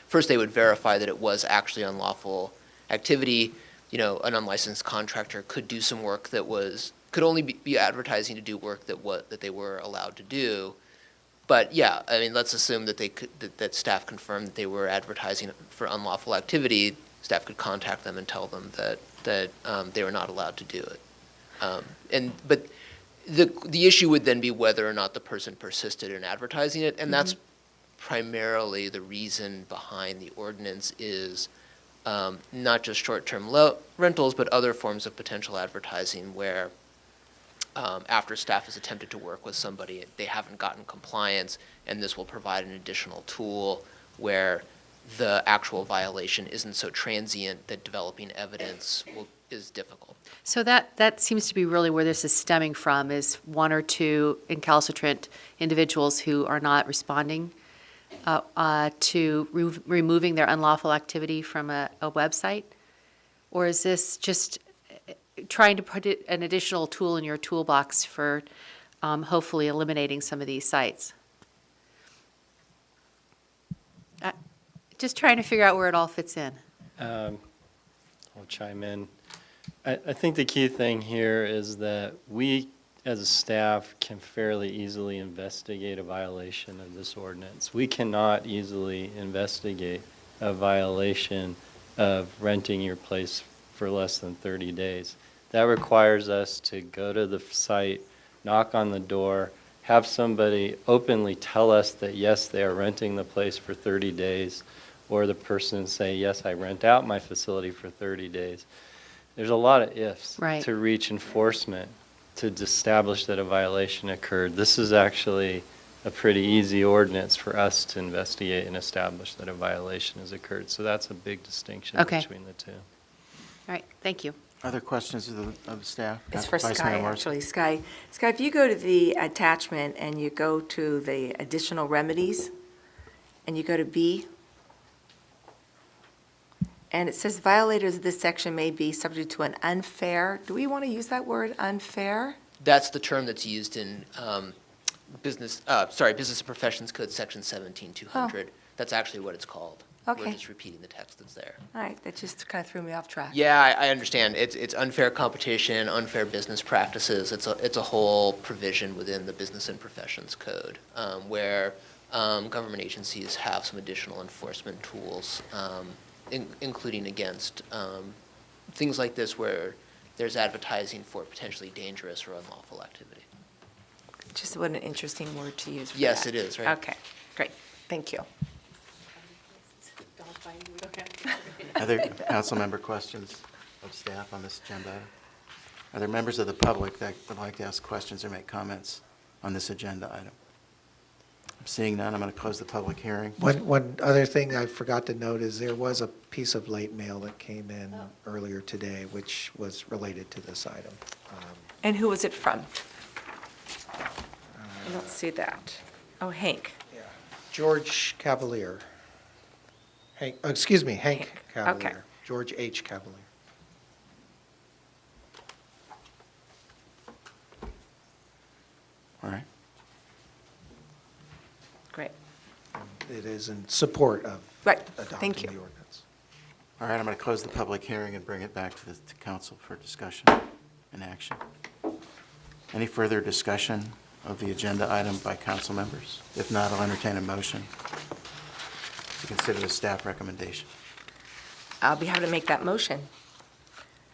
first they would verify that it was actually unlawful activity. An unlicensed contractor could do some work that could only be advertising to do work that they were allowed to do. But yeah, let's assume that that staff confirmed that they were advertising for unlawful activity. Staff could contact them and tell them that they were not allowed to do it. But the issue would then be whether or not the person persisted in advertising it, and that's primarily the reason behind the ordinance is not just short-term rentals, but other forms of potential advertising where after staff has attempted to work with somebody, they haven't gotten compliance, and this will provide an additional tool where the actual violation isn't so transient that developing evidence is difficult. So that seems to be really where this is stemming from, is one or two incalcitrant individuals who are not responding to removing their unlawful activity from a website? Or is this just trying to put an additional tool in your toolbox for hopefully eliminating some of these sites? Just trying to figure out where it all fits in. I'll chime in. I think the key thing here is that we, as a staff, can fairly easily investigate a violation of this ordinance. We cannot easily investigate a violation of renting your place for less than 30 days. That requires us to go to the site, knock on the door, have somebody openly tell us that, yes, they are renting the place for 30 days. or the person say, yes, I rent out my facility for 30 days. There's a lot of ifs Right. to reach enforcement to establish that a violation occurred. This is actually a pretty easy ordinance for us to investigate and establish that a violation has occurred. So that's a big distinction Okay. between the two. All right, thank you. Other questions of the staff? It's for Vice Sky, Mayor Morrison. actually. Sky, if you go to the attachment and you go to the additional remedies, and you go to B, and it says violators of this section may be subject to an unfair, do we want to use that word, unfair? That's the term that's used in Business and Professions Code, Section 17200. That's actually what it's called. Okay. We're just repeating the text that's there. All right, that just kind of threw me off track. Yeah, I understand. It's unfair competition, unfair business practices. It's a whole provision within the Business and Professions Code where government agencies have some additional enforcement tools, including against things like this where there's advertising for potentially dangerous or unlawful activity. Just what an interesting word to use for that. Yes, it is, right? Okay, great, thank you. Other council member questions of staff on this agenda item? Are there members of the public that would like to ask questions or make comments on this agenda item? I'm seeing none. I'm going to close the public hearing. One other thing I forgot to note is there was a piece of late mail that came in earlier today, which was related to this item. And who was it from? I don't see that. Oh, Hank. George Cavalier. Hank Cavalier. Okay. George H. Cavalier. All right. Great. It is in support of Right, adopting thank you. the ordinance. All right, I'm going to close the public hearing and bring it back to the council for discussion and action. Any further discussion of the agenda item by council members? If not, I'll entertain a motion to consider the staff recommendation. I'll be happy to make that motion.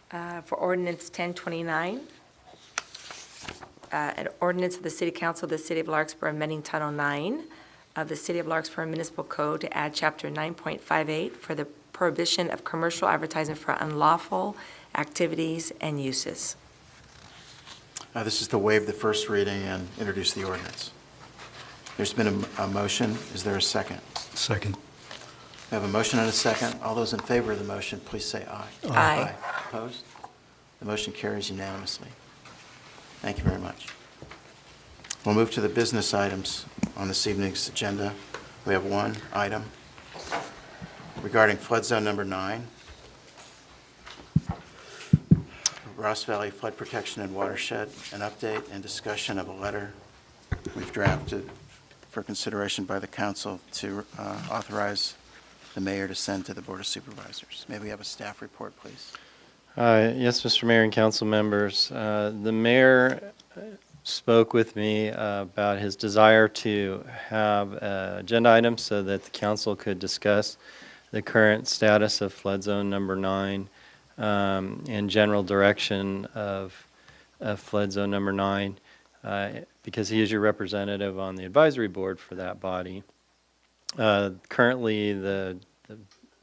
For ordinance 1029, an ordinance of the City Council of the City of Larkspur amending Title 9 of the City of Larkspur Municipal Code to add Chapter 9.58 for the prohibition of commercial advertising for unlawful activities and uses. This is to waive the first reading and introduce the ordinance. There's been a motion. Is there a second? Second. We have a motion and a second. All those in favor of the motion, please say aye. Aye. Opposed? The motion carries unanimously. Thank you very much. We'll move to the business items on this evening's agenda. We have one item regarding flood zone number 9, Ross Valley Flood Protection and Watershed, an update and discussion of a letter we've drafted for consideration by the council to authorize the mayor to send to the Board of Supervisors. May we have a staff report, please? Yes, Mr. Mayor and council members. The mayor spoke with me about his desire to have an agenda item so that the council could discuss the current status of flood zone number 9 and general direction of flood zone number 9 because he is your representative on the advisory board for that body. Currently, the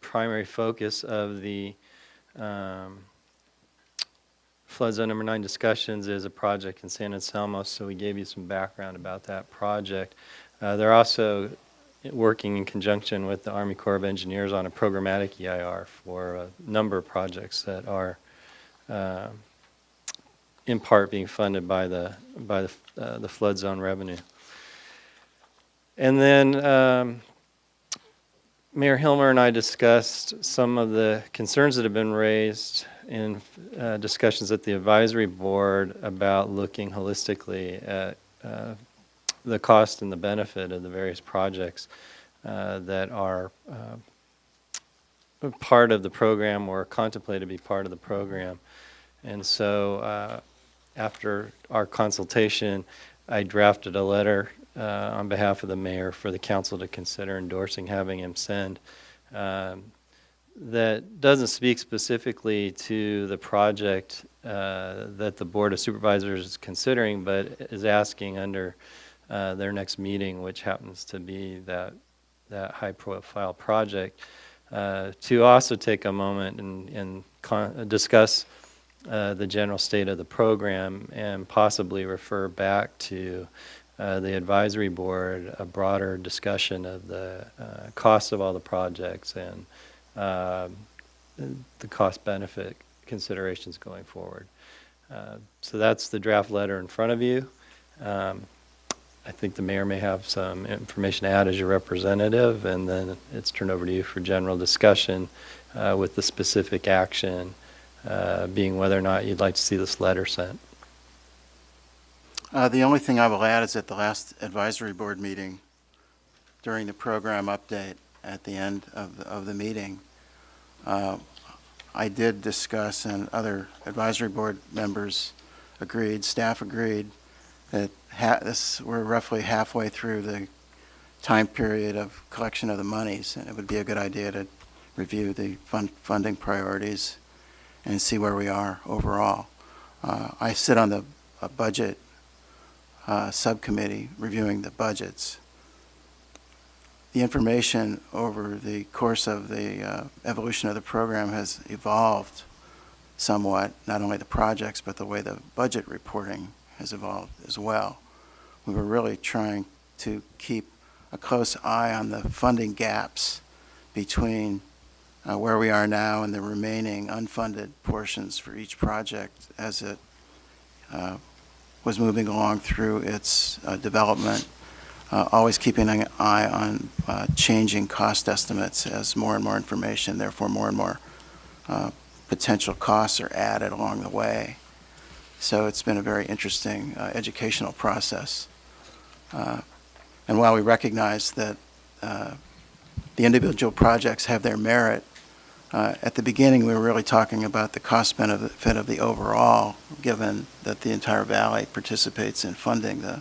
primary focus of the flood zone number 9 discussions is a project in San Anselmo, so we gave you some background about that project. They're also working in conjunction with the Army Corps of Engineers on a programmatic EIR for a number of projects that are in part being funded by the flood zone revenue. And then Mayor Hilmer and I discussed some of the concerns that have been raised in discussions at the advisory board about looking holistically at the cost and the benefit of the various projects that are part of the program or contemplated to be part of the program. And so after our consultation, I drafted a letter on behalf of the mayor for the council to consider endorsing having him send that doesn't speak specifically to the project that the Board of Supervisors is considering, but is asking under their next meeting, which happens to be that that high-profile project, to also take a moment and discuss the general state of the program and possibly refer back to the advisory board a broader discussion of the cost of all the projects and the cost-benefit considerations going forward. So that's the draft letter in front of you. I think the mayor may have some information to add as your representative, and then it's turned over to you for general discussion with the specific action being whether or not you'd like to see this letter sent. The only thing I will add is at the last advisory board meeting, during the program update at the end of the meeting, I did discuss, and other advisory board members agreed, staff agreed, that we're roughly halfway through the time period of collection of the monies, and it would be a good idea to review the funding priorities and see where we are overall. I sit on the budget subcommittee reviewing the budgets. The information over the course of the evolution of the program has evolved somewhat, not only the projects, but the way the budget reporting has evolved as well. We were really trying to keep a close eye on the funding gaps between where we are now and the remaining unfunded portions for each project as it was moving along through its development, always keeping an eye on changing cost estimates as more and more information, therefore more and more potential costs are added along the way. So it's been a very interesting educational process. And while we recognize that the individual projects have their merit, at the beginning we were really talking about the cost benefit of the overall, given that the entire valley participates in funding the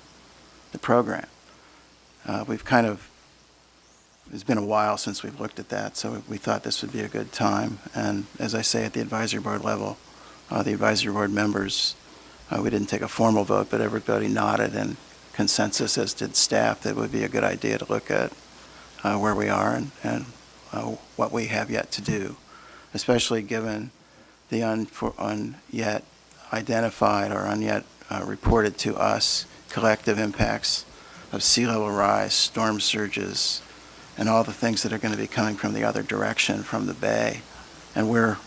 program. It's been a while since we've looked at that, so we thought this would be a good time. And as I say, at the advisory board level, the advisory board members, we didn't take a formal vote, but everybody nodded in consensus, as did staff, that it would be a good idea to look at where we are and what we have yet to do, especially given the unyet identified or unyet reported to us collective impacts of sea level rise, storm surges, and all the things that are going to be coming from the other direction from the bay. And we're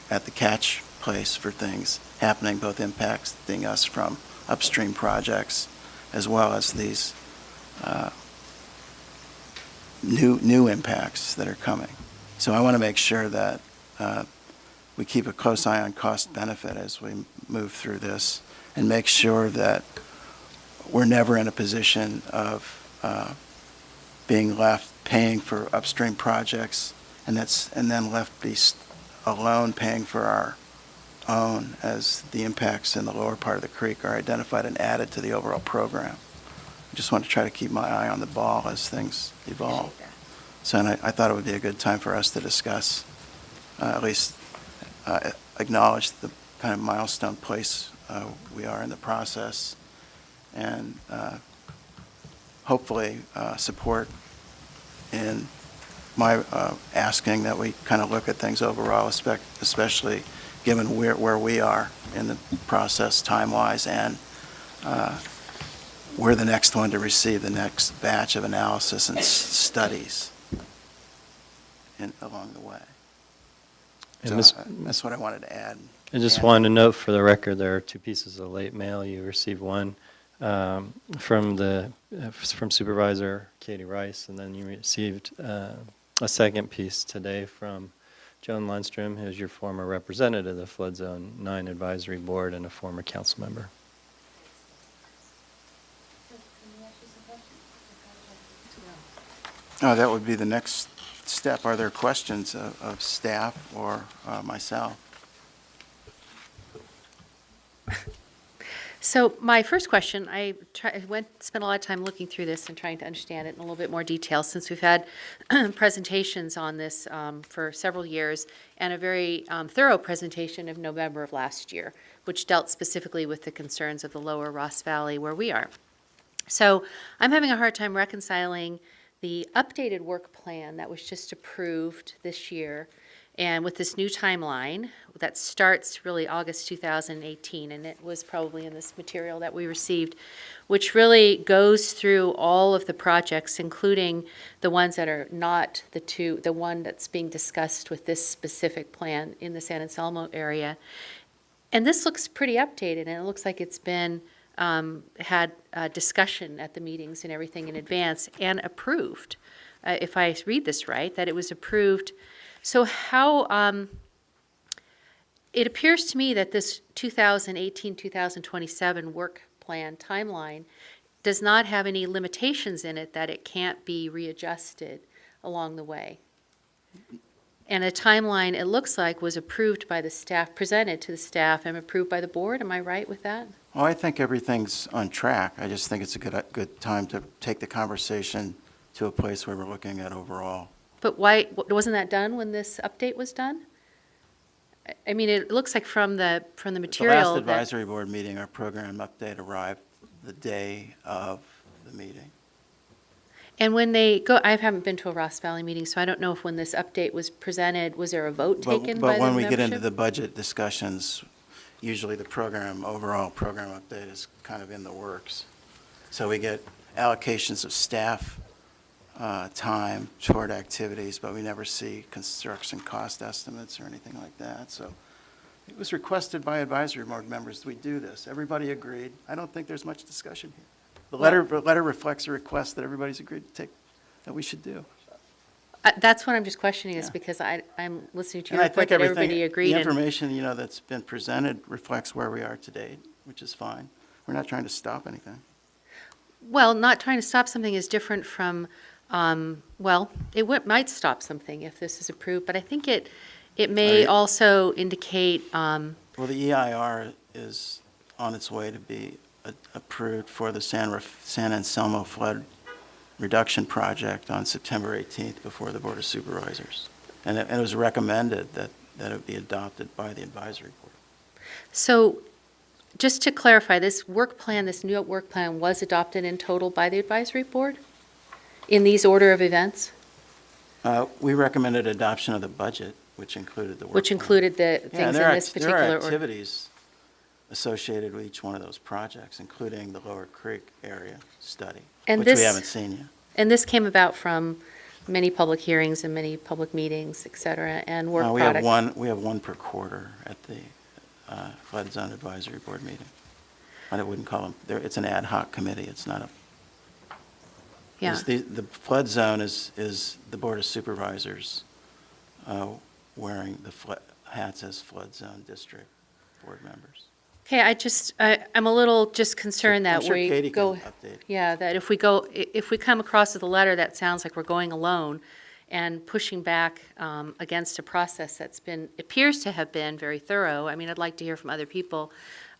at the catch place for things happening, both impacting us from upstream projects as well as these new impacts that are coming. So I want to make sure that we keep a close eye on cost benefit as we move through this, and make sure that we're never in a position of being left paying for upstream projects and then left be alone paying for our own as the impacts in the lower part of the creek are identified and added to the overall program. I just want to try to keep my eye on the ball as things evolve. So and I thought it would be a good time for us to discuss, at least acknowledge the kind of milestone place we are in the process, and hopefully support in my asking that we kind of look at things overall, especially given where we are in the process time-wise, and we're the next one to receive the next batch of analysis and studies along the way. And So that's what I wanted to add. I just wanted to note for the record, there are two pieces of late mail. You received one from Supervisor Katie Rice, and then you received a second piece today from Joan Lundstrom, who is your former representative of the Flood Zone 9 Advisory Board and a former council member. That would be the next step. Are there questions of staff or myself? So my first question, I spent a lot of time looking through this and trying to understand it in a little bit more detail, since we've had presentations on this for several years, and a very thorough presentation of November of last year, which dealt specifically with the concerns of the lower Ross Valley where we are. So I'm having a hard time reconciling the updated work plan that was just approved this year, and with this new timeline that starts really August 2018, and it was probably in this material that we received, which really goes through all of the projects, including the ones that are not the one that's being discussed with this specific plan in the San Anselmo area. And this looks pretty updated, and it looks like it's been had discussion at the meetings and everything in advance and approved. If I read this right, that it was approved. So how, it appears to me that this 2018-2027 work plan timeline does not have any limitations in it that it can't be readjusted along the way. And a timeline, it looks like, was approved by the staff, presented to the staff, and approved by the board. Am I right with that? Well, I think everything's on track. I just think it's a good time to take the conversation to a place where we're looking at overall. But why, wasn't that done when this update was done? I mean, it looks like from the material The last that, advisory board meeting, our program update arrived the day of the meeting. and when they go, I haven't been to a Ross Valley meeting, so I don't know if when this update was presented, was there a vote taken by the But when we get into membership? the budget discussions, usually the overall program update is kind of in the works. So we get allocations of staff time toward activities, but we never see construction cost estimates or anything like that. So it was requested by advisory board members that we do this. Everybody agreed. I don't think there's much discussion here. The letter reflects a request that everybody's agreed to take, that we should do. That's what I'm just questioning, is Yeah. because I'm listening to And your I report think that everybody agreed. the and- information, that's been presented reflects where we are today, which is fine. We're not trying to stop anything. Well, not trying to stop something is different from, well, might stop something if this is approved, but I think it may Right. also indicate, Well, the EIR is on its way to be approved for the San Anselmo flood reduction project on September 18th before the Board of Supervisors. And it was recommended that it be adopted by the advisory board. so just to clarify, this work plan, this new work plan was adopted in total by the advisory board in these order of events, We recommended adoption of the budget, which included the work which plan. included the Yeah, things in there are this particular There are order. activities associated with each one of those projects, including the Lower Creek area study, And which we this- haven't seen yet. And this came about from many public hearings and many public meetings, et cetera, and work We product. have one per quarter at the Flood Zone Advisory Board meeting. I wouldn't call them, it's an ad hoc committee, it's not a. Yeah. The flood zone is the Board of Supervisors wearing the hats as flood zone district board members. Okay, I'm a little just concerned I'm that sure we Katie go, can update. yeah, that if we come across with a letter that sounds like we're going alone and pushing back against a process that's appears to have been very thorough. I mean, I'd like to hear from other people,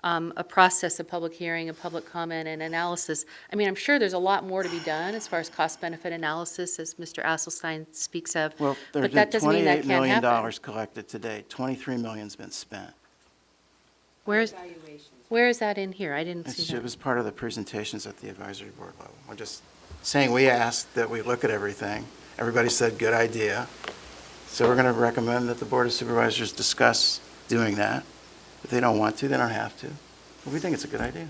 a process of public hearing, a public comment and analysis. I mean, I'm sure there's a lot more to be done as far as cost-benefit analysis, as Mr. Asselstein speaks of. Well, there's But that been doesn't mean that $28 can't million happen. collected to date. $23 million's been spent. Where's that in here? I didn't see It that. was part of the presentations at the advisory board level. I'm just saying, we asked that we look at everything. Everybody said, good idea. So we're going to recommend that the Board of Supervisors discuss doing that. If they don't want to, they don't have to. But we think it's a good idea.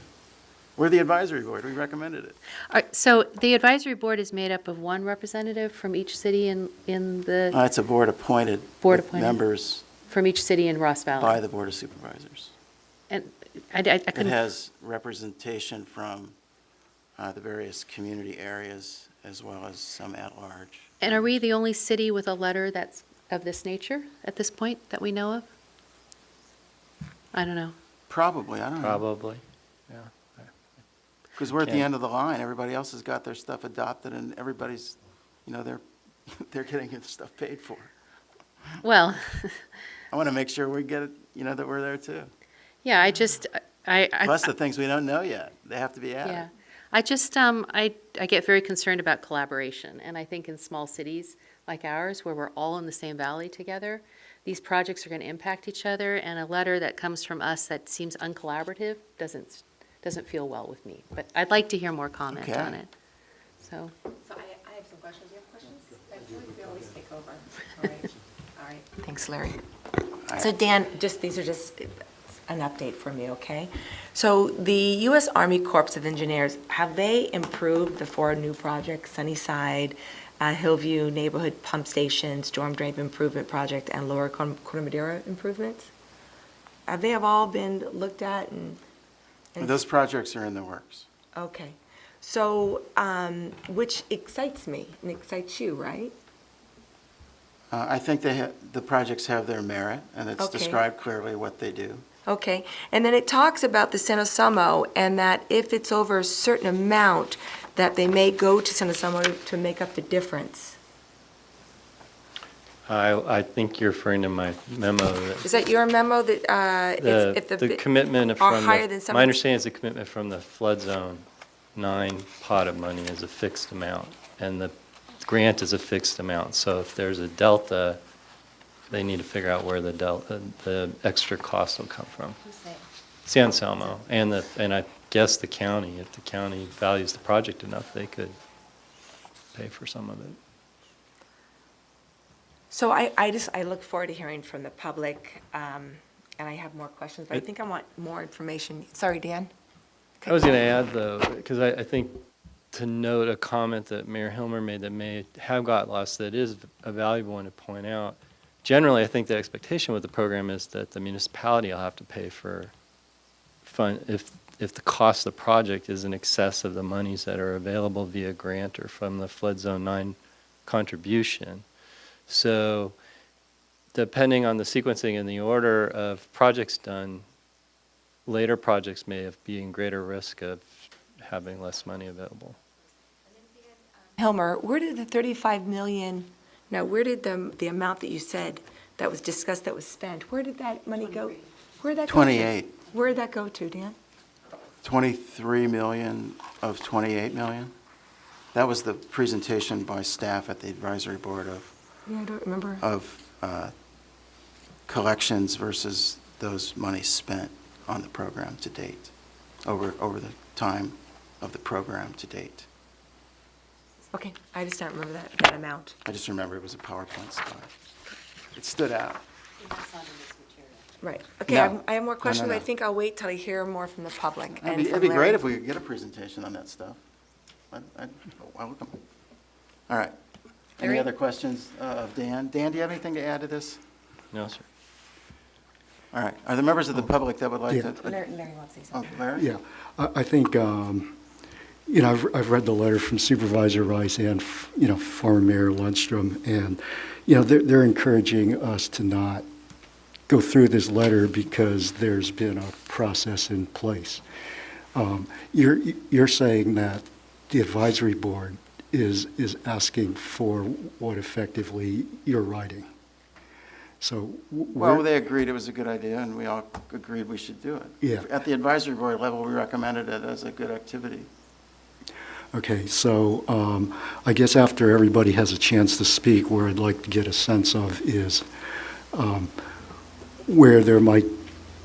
We're the advisory board. We recommended it. All right, so the advisory board is made up of one representative from each city in the, It's a board appointed. Board with appointed. Members from each city in Ross Valley? by the Board of Supervisors. And I It couldn't, has representation from the various community areas as well as some at-large. and are we the only city with a letter that's of this nature at this point that we know of? I don't know. Probably, I don't know. Probably, yeah. Because we're at the Okay. end of the line. Everybody else has got their stuff adopted, and everybody's, they're getting their stuff paid for. Well, I want to make sure we get it, that we're there too. yeah, I Plus the things we don't know yet, they have to be added. yeah. I get very concerned about collaboration, and I think in small cities like ours, where we're all in the same valley together, these projects are going to impact each other, and a letter that comes from us that seems uncollaborative doesn't feel well with me. But I'd like to hear more comment Okay. on it. So, So I have some questions Thanks, Larry. So Dan, these are just an update from you, okay? So the U.S. Army Corps of Engineers, have they improved the 4 new projects, Sunnyside, Hillview Neighborhood Pump Station, Storm Drain Improvement Project, and Lower Cormadera improvements? Have they all been looked at and? Those projects are in the works. Okay. So, which excites me and excites you, right? I think the projects have their merit, and it's Okay. described clearly what they do. Okay, and then it talks about the San Osamo, and that if it's over a certain amount, that they may go to San Osamo to make up the difference. I think you're referring to my memo that Is that your memo that, if the the commitment are from higher than some? my understanding is the commitment from the flood zone 9 pot of money is a fixed amount, and the grant is a fixed amount. So if there's a delta, they need to figure out where the extra cost will come from. San Selmo, and I guess the county, if the county values the project enough, they could pay for some of it. So I look forward to hearing from the public, and I have more questions, but I think I want more information. Sorry, Dan? I was going to add, though, because I think to note a comment that Mayor Hilmer made that may have got lost, that is a valuable one to point out. Generally, I think the expectation with the program is that the municipality will have to pay for fund if the cost of the project is in excess of the monies that are available via grant or from the Flood Zone 9 contribution. So depending on the sequencing and the order of projects done, later projects may be in greater risk of having less money available. Hilmer, where did the 35 million, now where did the amount that you said that was discussed, that was spent, where did that money go? Where did that go to? 28. Where did that go to, Dan? 23 million of 28 million. That was the presentation by staff at the advisory board Yeah, I don't remember. of collections versus those monies spent on the program to date, over the time of the program to date. Okay, I just don't remember that amount. I just remember it was a PowerPoint slide. It stood out. Right, okay, No. I have more questions, no. but I think I'll wait till I hear more from the public. and It'd from be Larry. great if we could get a presentation on that stuff. I'd welcome it. All right. Any Larry? other questions of Dan? Dan, do you have anything to add to this? No, sir. All right. Are there members of the public that would like Yeah. to? Larry wants to say Oh, something. Larry? Yeah, I think, I've read the letter from Supervisor Rice and, former Mayor Lundstrom, and, they're encouraging us to not go through this letter because there's been a process in place. You're saying that the advisory board is asking for what effectively you're writing. So Well, they agreed it was a good idea, and we all agreed we should do it. Yeah. At the advisory board level, we recommended it as a good activity. Okay, so I guess after everybody has a chance to speak, where I'd like to get a sense of is where there might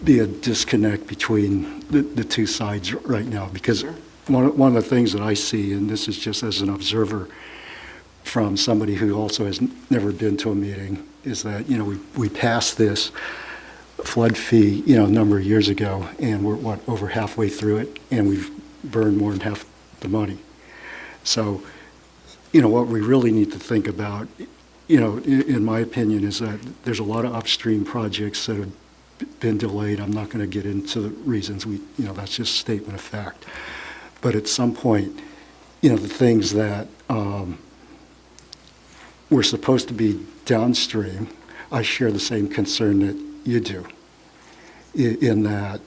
be a disconnect between the two sides right now. Because Sure. one of the things that I see, and this is just as an observer from somebody who also has never been to a meeting, is that, we passed this flood fee, a number of years ago, and we're, over halfway through it, and we've burned more than half the money. So, what we really need to think about, in my opinion, is that there's a lot of upstream projects that have been delayed. I'm not going to get into the reasons. That's just a statement of fact. But at some point, the things that were supposed to be downstream, I share the same concern that you do, in that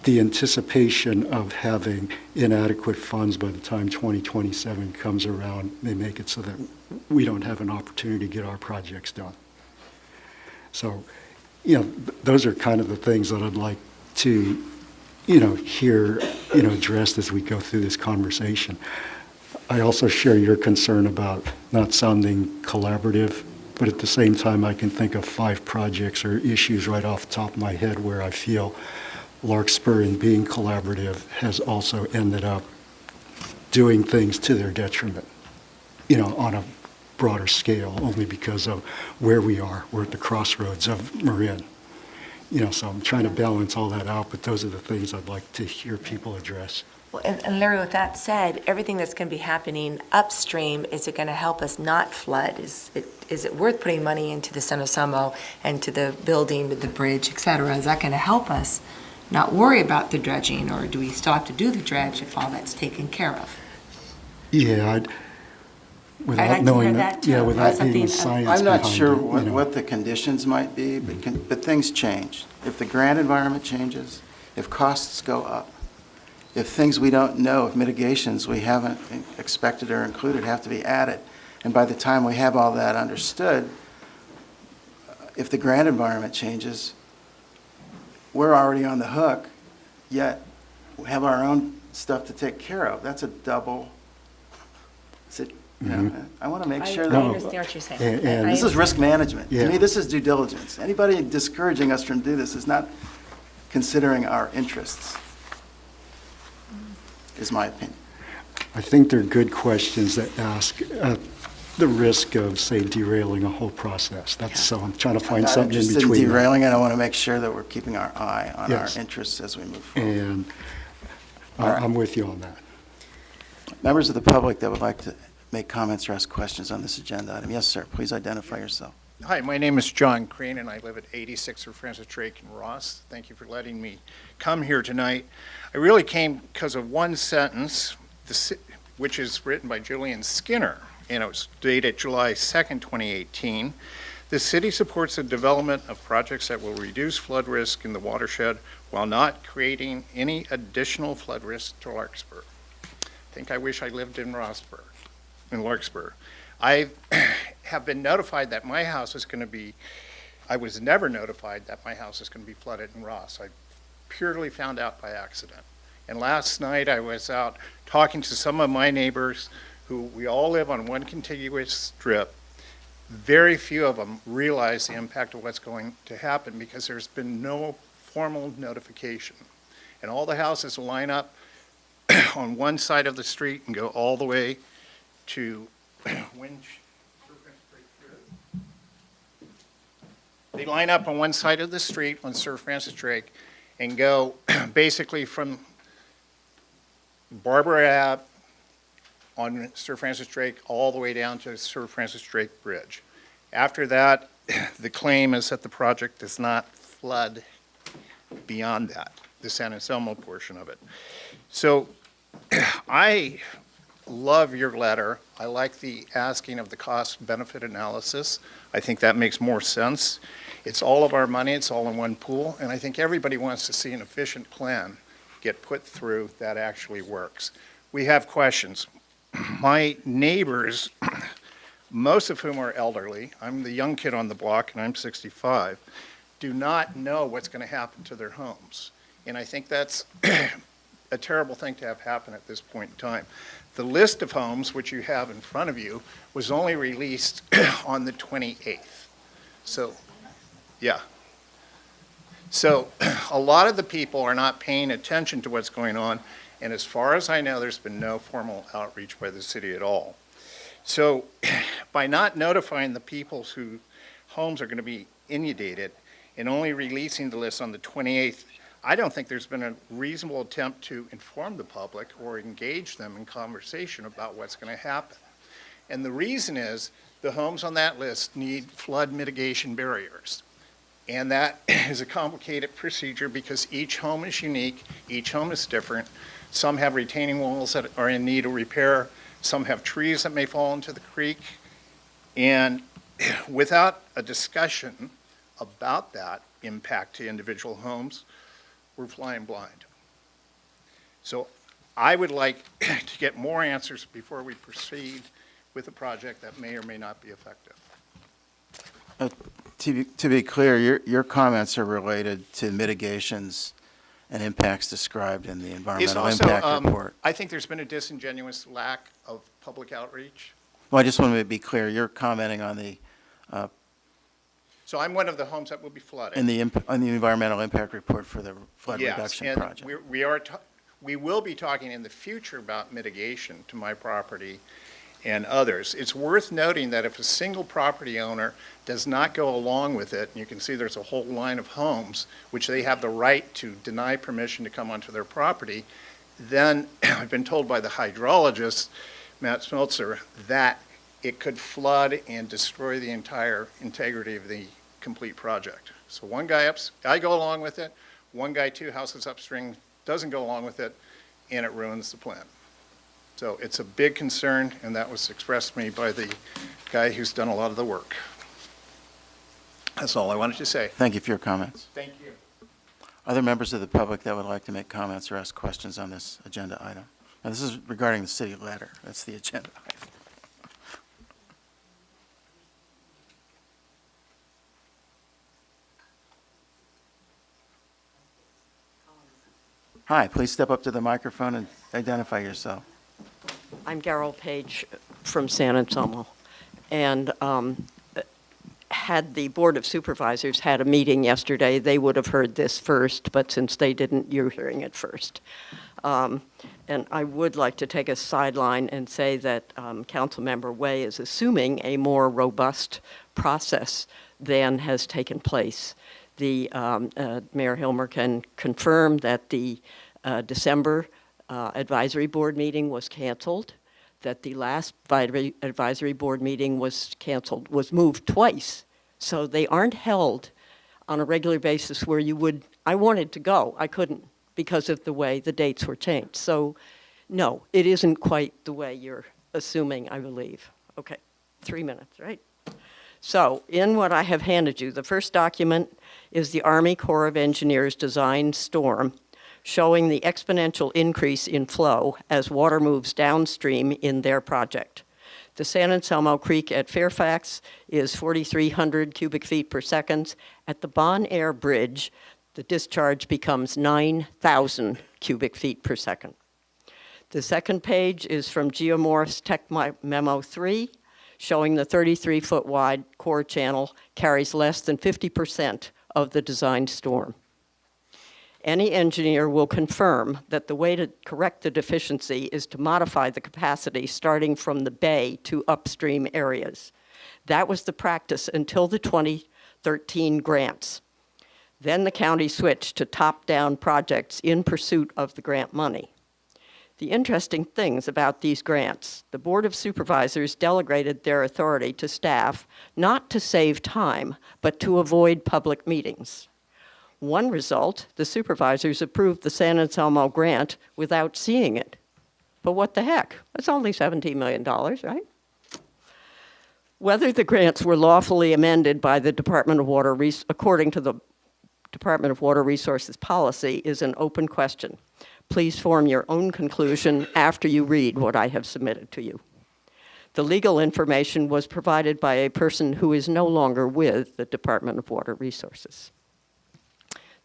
the anticipation of having inadequate funds by the time 2027 comes around may make it so that we don't have an opportunity to get our projects done. So, those are kind of the things that I'd like to, hear, addressed as we go through this conversation. I also share your concern about not sounding collaborative, but at the same time, I can think of 5 projects or issues right off the top of my head where I feel Larkspur, in being collaborative, has also ended up doing things to their detriment. on a broader scale, only because of where we are. We're at the crossroads of Marin. So I'm trying to balance all that out, but those are the things I'd like to hear people address. Well, and Larry, with that said, everything that's going to be happening upstream, is it going to help us not flood? Is it worth putting money into the San Osamo and to the building, the bridge, et cetera? Is that going to help us not worry about the dredging, or do we still have to do the dredge if all that's taken care of? Yeah, I'd without like to knowing hear that, that, too. yeah, without Something- being science I'm not behind sure it, what the conditions might be, but things change. If the grant environment changes, if costs go up, if things we don't know, if mitigations we haven't expected or included have to be added, and by the time we have all that understood, if the grant environment changes, we're already on the hook, yet we have our own stuff to take care of. That's a double, I want to make sure I No, that, understand what you're saying. and- this is risk management. To Yeah. me, this is due diligence. Anybody discouraging us from doing this is not considering our interests, is my opinion. I think they're good questions that ask at the risk of, say, derailing a whole process. So I'm trying to I'm find not something in interested in between. that. derailing it. I want to make sure that we're keeping our eye on our Yes. interests as we move forward. And All right. I'm with you on that. Members of the public that would like to make comments or ask questions on this agenda item. Yes, sir. Please identify yourself. Hi, my name is John Crane, and I live at 86 Sir Francis Drake in Ross. Thank you for letting me come here tonight. I really came because of one sentence, which is written by Julian Skinner, and it was dated July 2nd, 2018. The city supports the development of projects that will reduce flood risk in the watershed while not creating any additional flood risk to Larkspur. I think I wish I lived in Larkspur. I have been notified that my house is going to be, I was never notified that my house is going to be flooded in Ross. I purely found out by accident. And last night I was out talking to some of my neighbors who we all live on one contiguous strip. Very few of them realize the impact of what's going to happen because there's been no formal notification. And all the houses line up on one side of the street and go all the way to They line up on one side of the street on Sir Francis Drake and go basically from Barbara Ave on Sir Francis Drake all the way down to Sir Francis Drake Bridge. After that, the claim is that the project does not flood beyond that, the San Anselmo portion of it. So I love your letter. I like the asking of the cost-benefit analysis. I think that makes more sense. It's all of our money, it's all in one pool, and I think everybody wants to see an efficient plan get put through that actually works. We have questions. My neighbors, most of whom are elderly, I'm the young kid on the block and I'm 65, do not know what's going to happen to their homes. And I think that's a terrible thing to have happen at this point in time. The list of homes, which you have in front of you, was only released on the 28th. So, yeah. So a lot of the people are not paying attention to what's going on, and as far as I know, there's been no formal outreach by the city at all. So by not notifying the people whose homes are going to be inundated and only releasing the list on the 28th, I don't think there's been a reasonable attempt to inform the public or engage them in conversation about what's going to happen. And the reason is the homes on that list need flood mitigation barriers. And that is a complicated procedure because each home is unique, each home is different. Some have retaining walls that are in need of repair, some have trees that may fall into the creek. And without a discussion about that impact to individual homes, we're flying blind. So I would like to get more answers before we proceed with a project that may or may not be effective. To be clear, your comments are related to mitigations and impacts described in the It's environmental also, impact report. I think there's been a disingenuous lack of public outreach. Well, I just want to be clear, you're commenting on the, So I'm one of the homes that will be flooded. on the environmental impact report for the flood reduction Yes, project. and we will be talking in the future about mitigation to my property. and others. It's worth noting that if a single property owner does not go along with it, and you can see there's a whole line of homes which they have the right to deny permission to come onto their property, then I've been told by the hydrologist, Matt Smeltzer, that it could flood and destroy the entire integrity of the complete project. So one guy I go along with it, one guy 2 houses upstream doesn't go along with it, and it ruins the plan. So it's a big concern, and that was expressed to me by the guy who's done a lot of the work. That's all I wanted to say. Thank you for your comments. Thank you. Other members of the public that would like to make comments or ask questions on this agenda item? Now, this is regarding the city letter. That's the agenda item. Hi, please step up to the microphone and identify yourself. I'm Carol Page from San Anselmo. And had the Board of Supervisors had a meeting yesterday, they would have heard this first, but since they didn't, you're hearing it first. And I would like to take a sideline and say that Councilmember Way is assuming a more robust process than has taken place. The Mayor Hilmer can confirm that the December advisory board meeting was canceled, that the last advisory board meeting was canceled, was moved twice. So they aren't held on a regular basis where you would, I wanted to go, I couldn't because of the way the dates were changed. So no, it isn't quite the way you're assuming, I believe. Okay, 3 minutes, right? So in what I have handed you, the first document is the Army Corps of Engineers design storm showing the exponential increase in flow as water moves downstream in their project. The San Anselmo Creek at Fairfax is 4,300 cubic feet per second. At the Bon Air Bridge, the discharge becomes 9,000 cubic feet per second. The second page is from Geomorph's Tech Memo 3, showing the 33-foot wide core channel carries less than 50% of the designed storm. Any engineer will confirm that the way to correct the deficiency is to modify the capacity starting from the bay to upstream areas. That was the practice until the 2013 grants. Then the county switched to top-down projects in pursuit of the grant money. The interesting things about these grants, the Board of Supervisors delegated their authority to staff not to save time, but to avoid public meetings. One result, the supervisors approved the San Anselmo grant without seeing it. But what the heck? It's only $17 million, right? Whether the grants were lawfully amended by the Department of Water, according to the Department of Water Resources policy, is an open question. Please form your own conclusion after you read what I have submitted to you. The legal information was provided by a person who is no longer with the Department of Water Resources.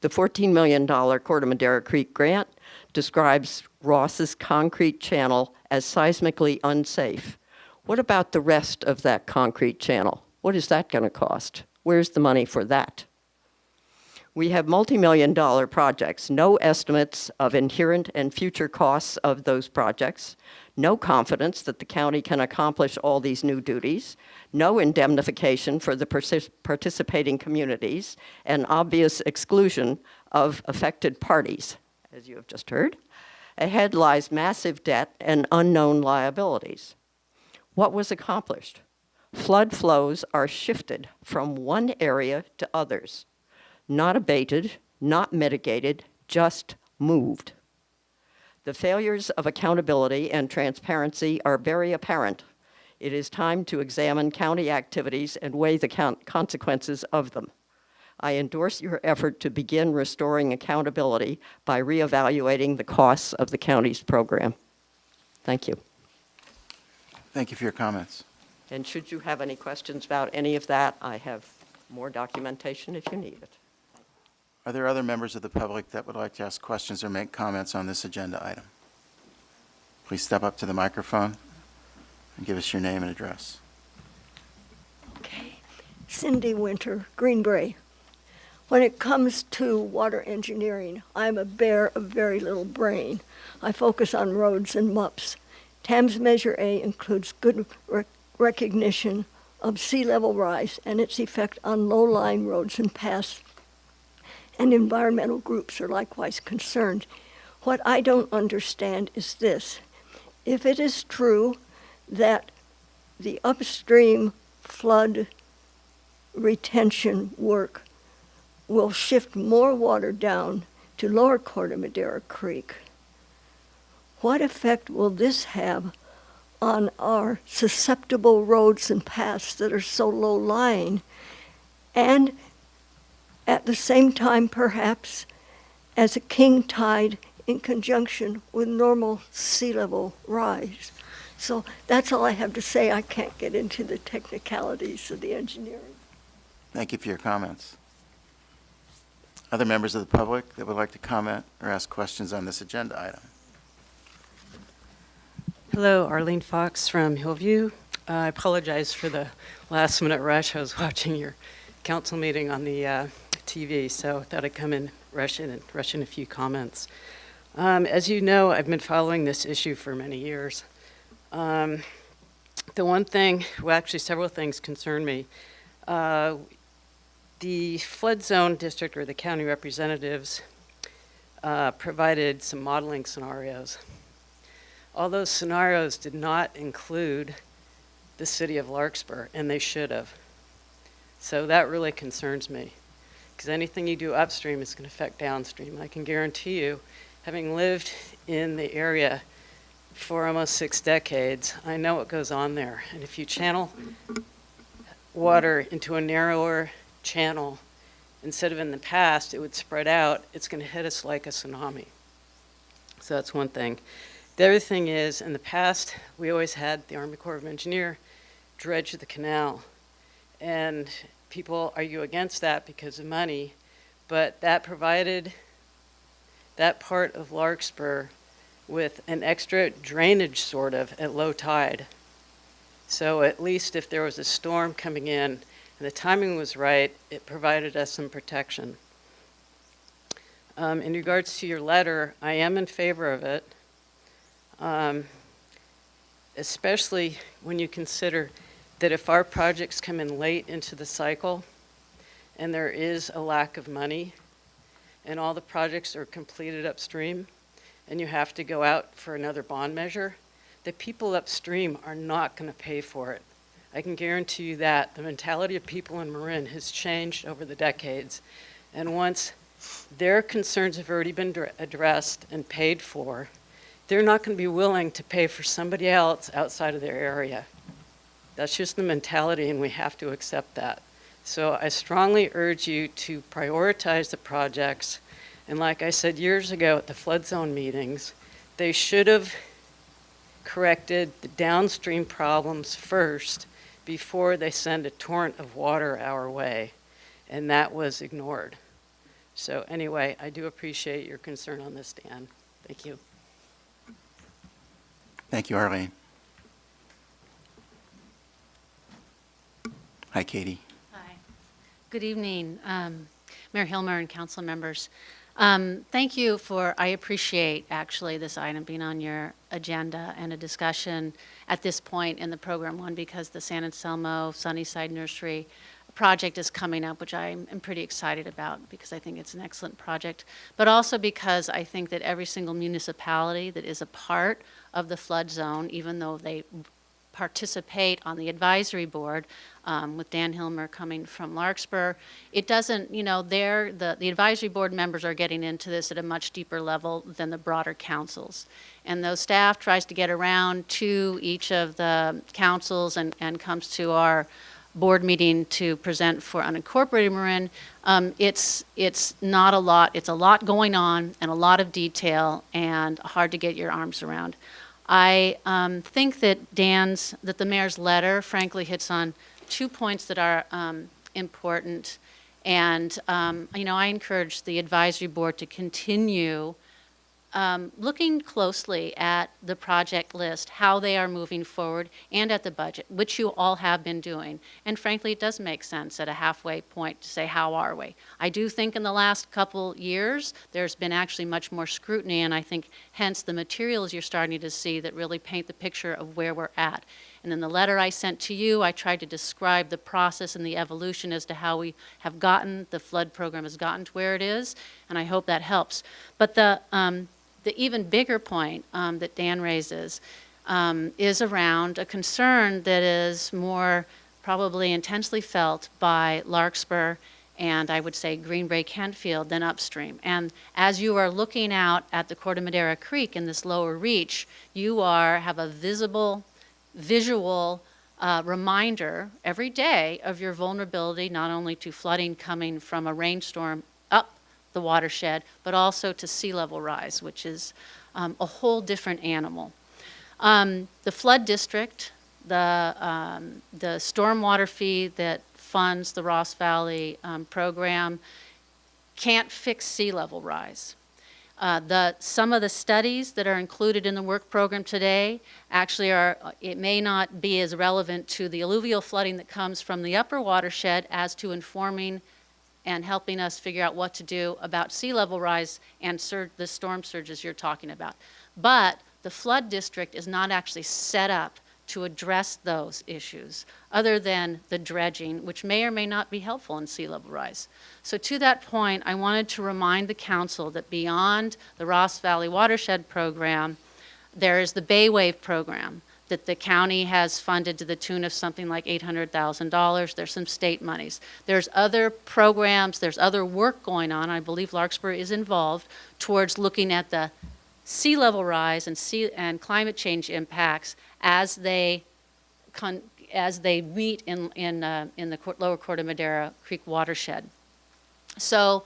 The $14 million Corte Madera Creek grant describes Ross's concrete channel as seismically unsafe. What about the rest of that concrete channel? What is that going to cost? Where's the money for that? We have multi-million-dollar projects, no estimates of inherent and future costs of those projects, no confidence that the county can accomplish all these new duties, no indemnification for the participating communities, and obvious exclusion of affected parties, as you have just heard. Ahead lies massive debt and unknown liabilities. What was accomplished? Flood flows are shifted from one area to others. Not abated, not mitigated, just moved. The failures of accountability and transparency are very apparent. It is time to examine county activities and weigh the consequences of them. I endorse your effort to begin restoring accountability by reevaluating the costs of the county's program. Thank you. Thank you for your comments. And should you have any questions about any of that, I have more documentation if you need it. Are there other members of the public that would like to ask questions or make comments on this agenda item? Please step up to the microphone and give us your name and address. Okay. Cindy Winter, Greenbrae. When it comes to water engineering, I'm a bear of very little brain. I focus on roads and MUPs. TAM's Measure A includes good recognition of sea level rise and its effect on low-lying roads and paths, and environmental groups are likewise concerned. What I don't understand is this. If it is true that the upstream flood retention work will shift more water down to lower Corte Madera Creek, what effect will this have on our susceptible roads and paths that are so low-lying, and at the same time, perhaps, as a king tide in conjunction with normal sea level rise? So that's all I have to say. I can't get into the technicalities of the engineering. Thank you for your comments. Other members of the public that would like to comment or ask questions on this agenda item? Hello, Arlene Fox from Hillview. I apologize for the last-minute rush. I was watching your council meeting on the TV, so I thought I'd come in, rush in a few comments. As you know, I've been following this issue for many years. The one thing, well, actually several things concern me. The flood zone district, or the county representatives, provided some modeling scenarios. All those scenarios did not include the city of Larkspur, and they should have. So that really concerns me, because anything you do upstream is going to affect downstream. I can guarantee you, having lived in the area for almost 6 decades, I know what goes on there. And if you channel water into a narrower channel, instead of in the past, it would spread out, it's going to hit us like a tsunami. So that's one thing. The other thing is, in the past, we always had the Army Corps of Engineers dredge the canal. And people argue against that because of money, but that provided that part of Larkspur with an extra drainage, sort of, at low tide. So at least if there was a storm coming in and the timing was right, it provided us some protection. In regards to your letter, I am in favor of it. Especially when you consider that if our projects come in late into the cycle and there is a lack of money and all the projects are completed upstream and you have to go out for another bond measure, the people upstream are not going to pay for it. I can guarantee you that. The mentality of people in Marin has changed over the decades, and once their concerns have already been addressed and paid for, they're not going to be willing to pay for somebody else outside of their area. That's just the mentality, and we have to accept that. So I strongly urge you to prioritize the projects. And like I said years ago at the flood zone meetings, they should have corrected the downstream problems first before they send a torrent of water our way. And that was ignored. So anyway, I do appreciate your concern on this, Dan. Thank you. Thank you, Arlene. Hi, Katie. Hi. Good evening, Mayor Hilmer and council members. Thank you for, I appreciate actually this item being on your agenda and a discussion at this point in the program, one, because the San Anselmo Sunnyside Nursery project is coming up, which I'm pretty excited about because I think it's an excellent project, but also because I think that every single municipality that is a part of the flood zone, even though they participate on the advisory board, with Dan Hilmer coming from Larkspur, it doesn't, the advisory board members are getting into this at a much deeper level than the broader councils. And though staff tries to get around to each of the councils and comes to our board meeting to present for unincorporated Marin, it's not a lot. It's a lot going on and a lot of detail and hard to get your arms around. I think that the mayor's letter, frankly, hits on 2 points that are important. And, I encourage the advisory board to continue looking closely at the project list, how they are moving forward, and at the budget, which you all have been doing. And frankly, it does make sense at a halfway point to say, how are we? I do think in the last couple years, there's been actually much more scrutiny, and I think hence the materials you're starting to see that really paint the picture of where we're at. And in the letter I sent to you, I tried to describe the process and the evolution as to how we have gotten, the flood program has gotten to where it is, and I hope that helps. But the even bigger point that Dan raises is around a concern that is more probably intensely felt by Larkspur and I would say Green Bay Kentfield than upstream. And as you are looking out at the Corte Madera Creek in this lower reach, you have a visual reminder every day of your vulnerability, not only to flooding coming from a rainstorm up the watershed, but also to sea level rise, which is a whole different animal. The flood district, the stormwater fee that funds the Ross Valley program can't fix sea level rise. Some of the studies that are included in the work program today actually it may not be as relevant to the alluvial flooding that comes from the upper watershed as to informing and helping us figure out what to do about sea level rise and the storm surges you're talking about. But the flood district is not actually set up to address those issues, other than the dredging, which may or may not be helpful in sea level rise. So to that point, I wanted to remind the council that beyond the Ross Valley Watershed Program, there is the Bay Wave Program that the county has funded to the tune of something like $800,000. There's some state monies. There's other programs, there's other work going on. I believe Larkspur is involved towards looking at the sea level rise and climate change impacts as they meet in the lower Corte Madera Creek watershed. So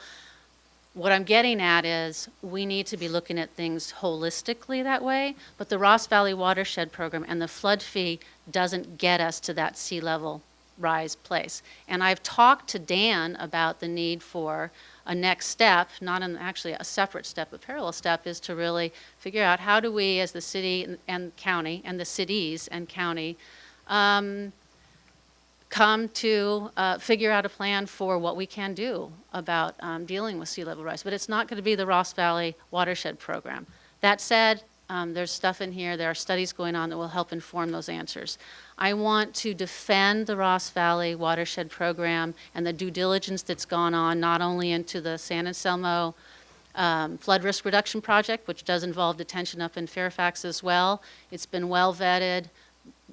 what I'm getting at is we need to be looking at things holistically that way, but the Ross Valley Watershed Program and the flood fee doesn't get us to that sea level rise place. And I've talked to Dan about the need for a next step, actually a separate step, a parallel step, is to really figure out how do we as the city and county, and the cities and county, come to figure out a plan for what we can do about dealing with sea level rise. But it's not going to be the Ross Valley Watershed Program. That said, there's stuff in here, there are studies going on that will help inform those answers. I want to defend the Ross Valley Watershed Program and the due diligence that's gone on, not only into the San Anselmo Flood Risk Reduction Project, which does involve detention up in Fairfax as well. It's been well vetted.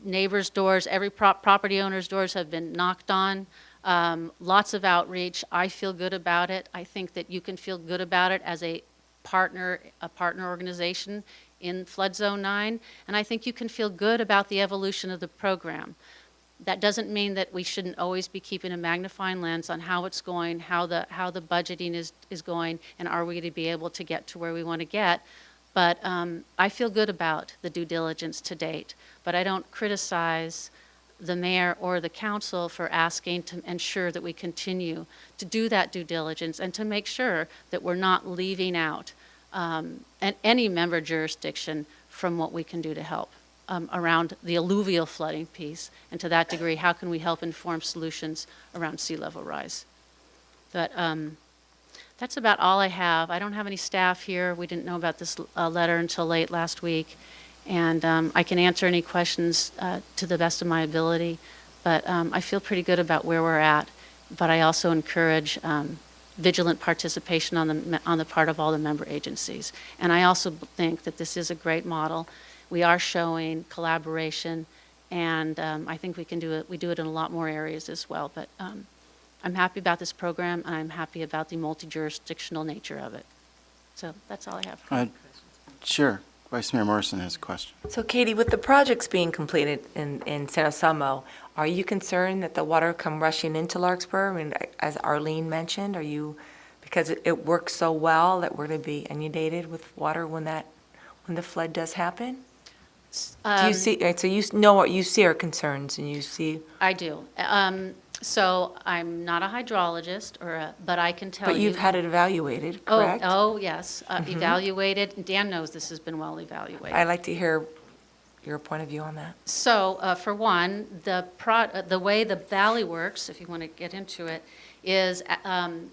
Neighbors' doors, every property owner's doors have been knocked on. Lots of outreach. I feel good about it. I think that you can feel good about it as a partner organization in Flood Zone 9, and I think you can feel good about the evolution of the program. That doesn't mean that we shouldn't always be keeping a magnifying lens on how it's going, how the budgeting is going, and are we going to be able to get to where we want to get. But I feel good about the due diligence to date, but I don't criticize the mayor or the council for asking to ensure that we continue to do that due diligence and to make sure that we're not leaving out any member jurisdiction from what we can do to help around the alluvial flooding piece, and to that degree, how can we help inform solutions around sea level rise. But that's about all I have. I don't have any staff here. We didn't know about this letter until late last week, and I can answer any questions to the best of my ability, but I feel pretty good about where we're at, but I also encourage vigilant participation on the part of all the member agencies. And I also think that this is a great model. We are showing collaboration, and I think we can do it. We do it in a lot more areas as well. But I'm happy about this program, and I'm happy about the multi-jurisdictional nature of it. So that's all I have. Sure. Vice Mayor Morrison has a question. So Katie, with the projects being completed in San Anselmo, are you concerned that the water come rushing into Larkspur? I mean, as Arlene mentioned, because it works so well that we're going to be inundated with water when the flood does happen? Do you see? So you know what you see are concerns, and you see. I do. So I'm not a hydrologist, but I can tell you. But you've had it evaluated, Oh, correct? oh, yes, evaluated. Dan knows this has been well evaluated. I'd like to hear your point of view on that. So, for one, the way the valley works, if you want to get into it, is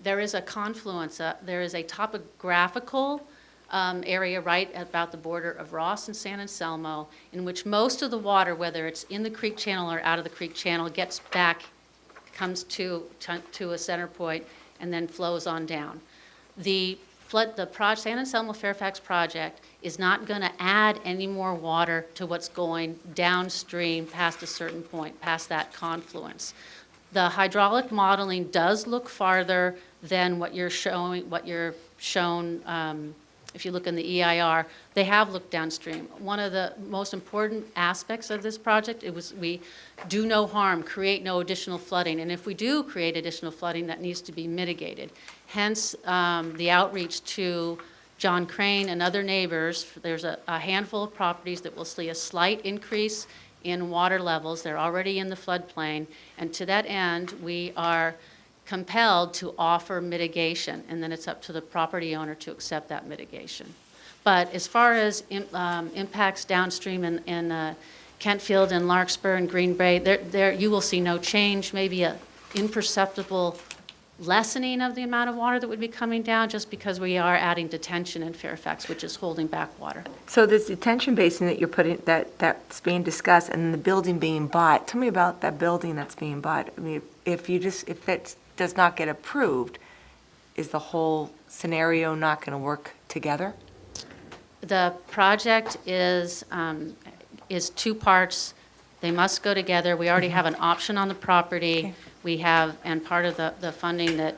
there is a confluence, there is a topographical area right about the border of Ross and San Anselmo, in which most of the water, whether it's in the creek channel or out of the creek channel, gets back, comes to a center point, and then flows on down. The San Anselmo Fairfax project is not going to add any more water to what's going downstream past a certain point, past that confluence. The hydraulic modeling does look farther than what you're shown, if you look in the EIR. They have looked downstream. One of the most important aspects of this project, we do no harm, create no additional flooding. And if we do create additional flooding, that needs to be mitigated. Hence, the outreach to John Crane and other neighbors. There's a handful of properties that will see a slight increase in water levels. They're already in the floodplain. And to that end, we are compelled to offer mitigation, and then it's up to the property owner to accept that mitigation. But as far as impacts downstream in Kentfield and Larkspur and Green Bay, there you will see no change, maybe an imperceptible lessening of the amount of water that would be coming down, just because we are adding detention in Fairfax, which is holding back water. So this detention basin that you're putting, that's being discussed, and the building being bought, tell me about that building that's being bought. I mean, if that does not get approved, is the whole scenario not going to work together? The project is two parts. They must go together. We already have an option on the property. Okay. We have, and part of the funding that,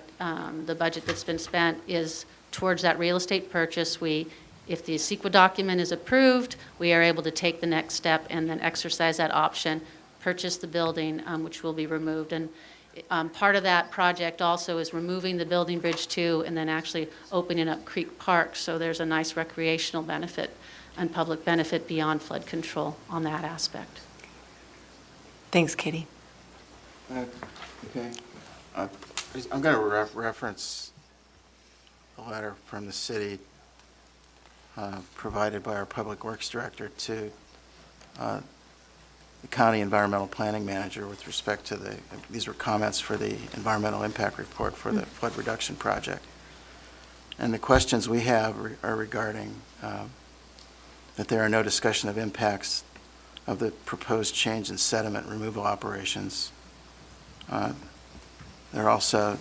the budget that's been spent is towards that real estate purchase. If the CEQA document is approved, we are able to take the next step and then exercise that option, purchase the building, which will be removed. And part of that project also is removing the building bridge too, and then actually opening up Creek Park. So there's a nice recreational benefit and public benefit beyond flood control on that aspect. Thanks, Kitty. Okay. I'm going to reference a letter from the city provided by our Public Works Director to the County Environmental Planning Manager with respect to these were comments for the Environmental Impact Report for the Flood Reduction Project. And the questions we have are regarding that there are no discussion of impacts of the proposed change in sediment removal operations. There are also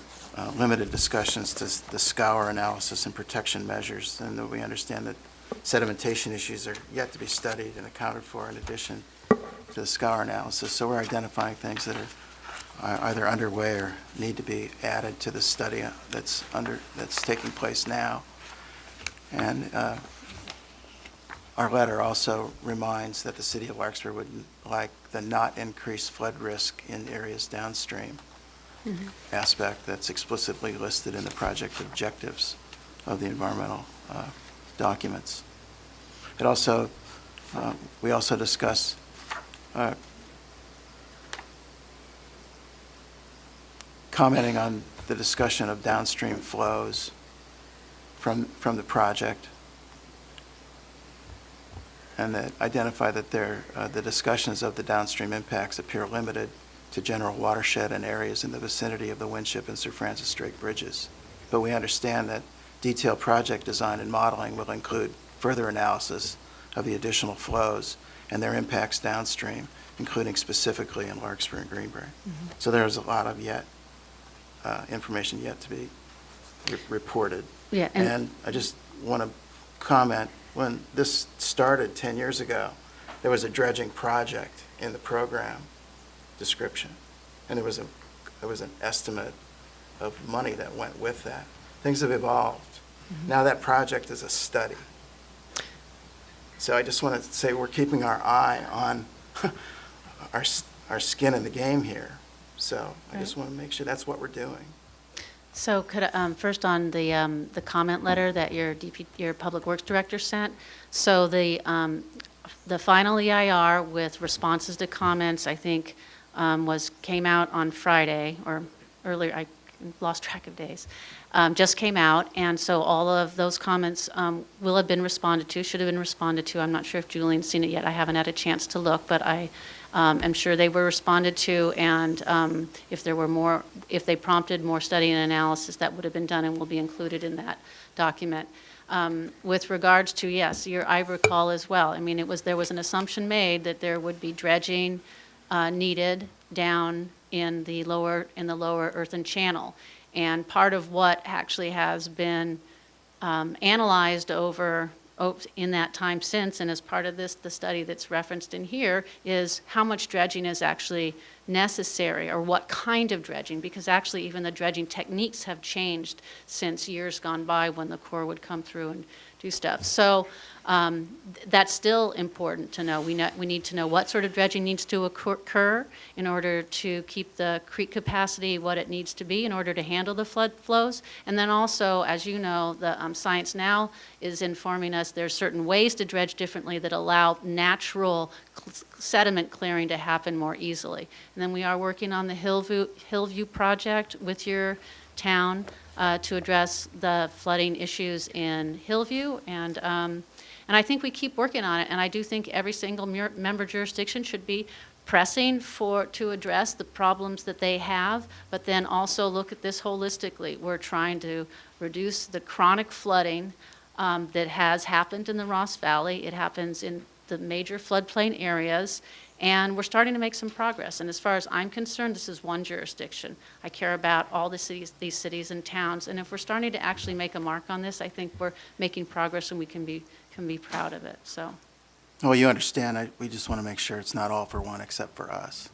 limited discussions to the scour analysis and protection measures, and that we understand that sedimentation issues are yet to be studied and accounted for in addition to the scour analysis. So we're identifying things that are either underway or need to be added to the study that's taking place now. And our letter also reminds that the city of Larkspur would like the not increased flood risk in areas downstream aspect that's explicitly listed in the project objectives of the environmental documents. It also, we also discuss commenting on the discussion of downstream flows from the project, and that identify that the discussions of the downstream impacts appear limited to general watershed and areas in the vicinity of the Winship and Sir Francis Drake bridges. But we understand that detailed project design and modeling will include further analysis of the additional flows and their impacts downstream, including specifically in Larkspur and Greenbrae. So there's a lot of information yet to be reported. Yeah, And I just want to comment, when this started 10 years ago, there was a dredging project in the program description, and there was an estimate of money that went with that. Things have evolved. Now that project is a study. So I just want to say we're keeping our eye on our skin in the game here. So I just want to make sure that's what we're doing. So could first on the comment letter that your Public Works Director sent. So the final EIR with responses to comments, I think came out on Friday, or earlier, I lost track of days, just came out, and so all of those comments will have been responded to, should have been responded to. I'm not sure if Julian's seen it yet. I haven't had a chance to look, but I am sure they were responded to, and if there were more, if they prompted more study and analysis, that would have been done and will be included in that document. With regards to, yes, I recall as well. I mean, there was an assumption made that there would be dredging needed down in the lower earthen channel. And part of what actually has been analyzed in that time since, and as part of the study that's referenced in here, is how much dredging is actually necessary, or what kind of dredging, because actually even the dredging techniques have changed since years gone by when the Corps would come through and do stuff. So that's still important to know. We need to know what sort of dredging needs to occur in order to keep the creek capacity what it needs to be in order to handle the flood flows. And then also, as you know, the science now is informing us there's certain ways to dredge differently that allow natural sediment clearing to happen more easily. And then we are working on the Hillview project with your town to address the flooding issues in Hillview, and I think we keep working on it, and I do think every single member jurisdiction should be pressing to address the problems that they have, but then also look at this holistically. We're trying to reduce the chronic flooding that has happened in the Ross Valley. It happens in the major floodplain areas, and we're starting to make some progress. And as far as I'm concerned, this is one jurisdiction. I care about all these cities and towns, and if we're starting to actually make a mark on this, I think we're making progress, and we can be proud of it. So. Well, you understand, we just want to make sure it's not all for one except for us.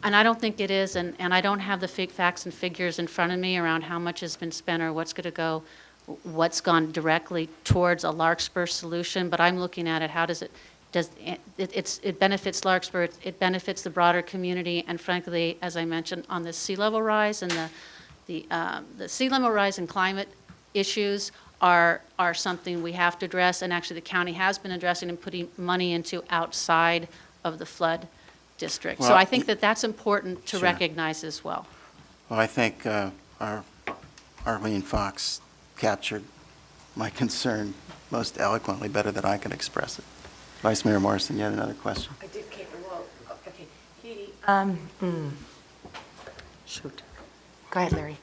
And I don't think it is, and I don't have the facts and figures in front of me around how much has been spent or what's gone directly towards a Larkspur solution, but I'm looking at it, it benefits Larkspur, it benefits the broader community, and frankly, as I mentioned, on the sea level rise and the sea level rise and climate issues are something we have to address, and actually the county has been addressing and putting money into outside of the flood district. So Well, I think that's important to sure. recognize as well. Well, I think our Arlene Fox captured my concern most eloquently, better than I can express it. Vice Mayor Morrison, you had another question? I did, okay. Katie. Shoot. Go ahead, Larry.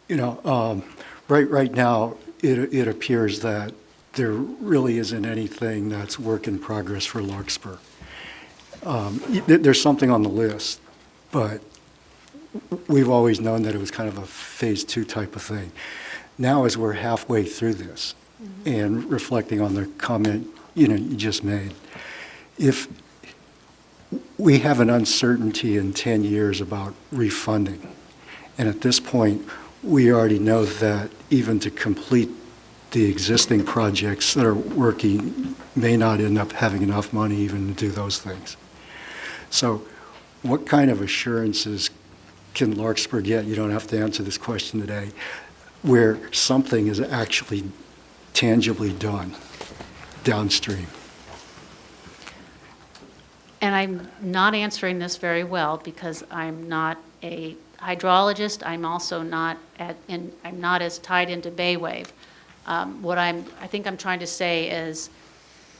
You know, right now, it appears that there really isn't anything that's work in progress for Larkspur. There's something on the list, but we've always known that it was kind of a phase 2 type of thing. Now, as we're halfway through this, and reflecting on the comment you just made, if we have an uncertainty in 10 years about refunding, and at this point, we already know that even to complete the existing projects that are working may not end up having enough money even to do those things. So what kind of assurances can Larkspur get? You don't have to answer this question today, where something is actually tangibly done downstream. And I'm not answering this very well because I'm not a hydrologist. I'm also not I'm not as tied into Bay Wave. What I think I'm trying to say is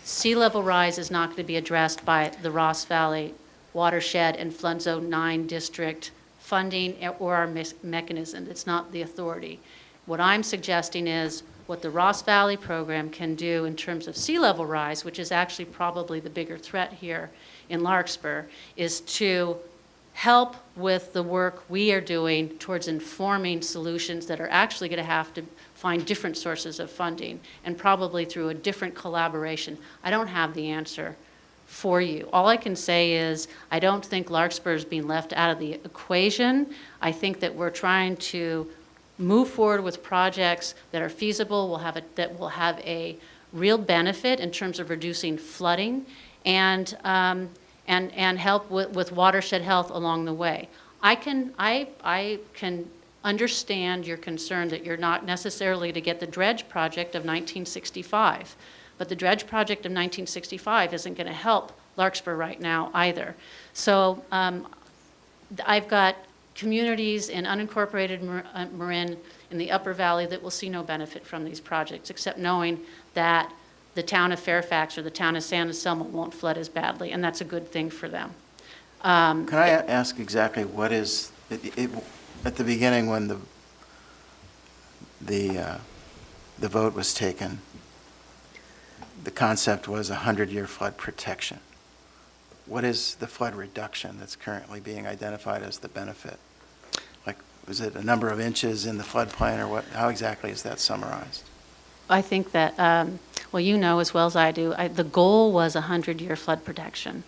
sea level rise is not going to be addressed by the Ross Valley Watershed and Flood Zone 9 district funding or our mechanism. It's not the authority. What I'm suggesting is what the Ross Valley program can do in terms of sea level rise, which is actually probably the bigger threat here in Larkspur, is to help with the work we are doing towards informing solutions that are actually going to have to find different sources of funding, and probably through a different collaboration. I don't have the answer for you. All I can say is I don't think Larkspur is being left out of the equation. I think that we're trying to move forward with projects that are feasible, that will have a real benefit in terms of reducing flooding and help with watershed health along the way. I can understand your concern that you're not necessarily to get the dredge project of 1965, but the dredge project of 1965 isn't going to help Larkspur right now either. So I've got communities in unincorporated Marin in the Upper Valley that will see no benefit from these projects, except knowing that the town of Fairfax or the town of San Anselmo won't flood as badly, and that's a good thing for them. Can I ask exactly what is, at the beginning when the vote was taken, the concept was 100-year flood protection. What is the flood reduction that's currently being identified as the benefit? Like, was it a number of inches in the floodplain, or what? How exactly is that summarized? I think that, well, you know as well as I do, the goal was 100-year flood protection.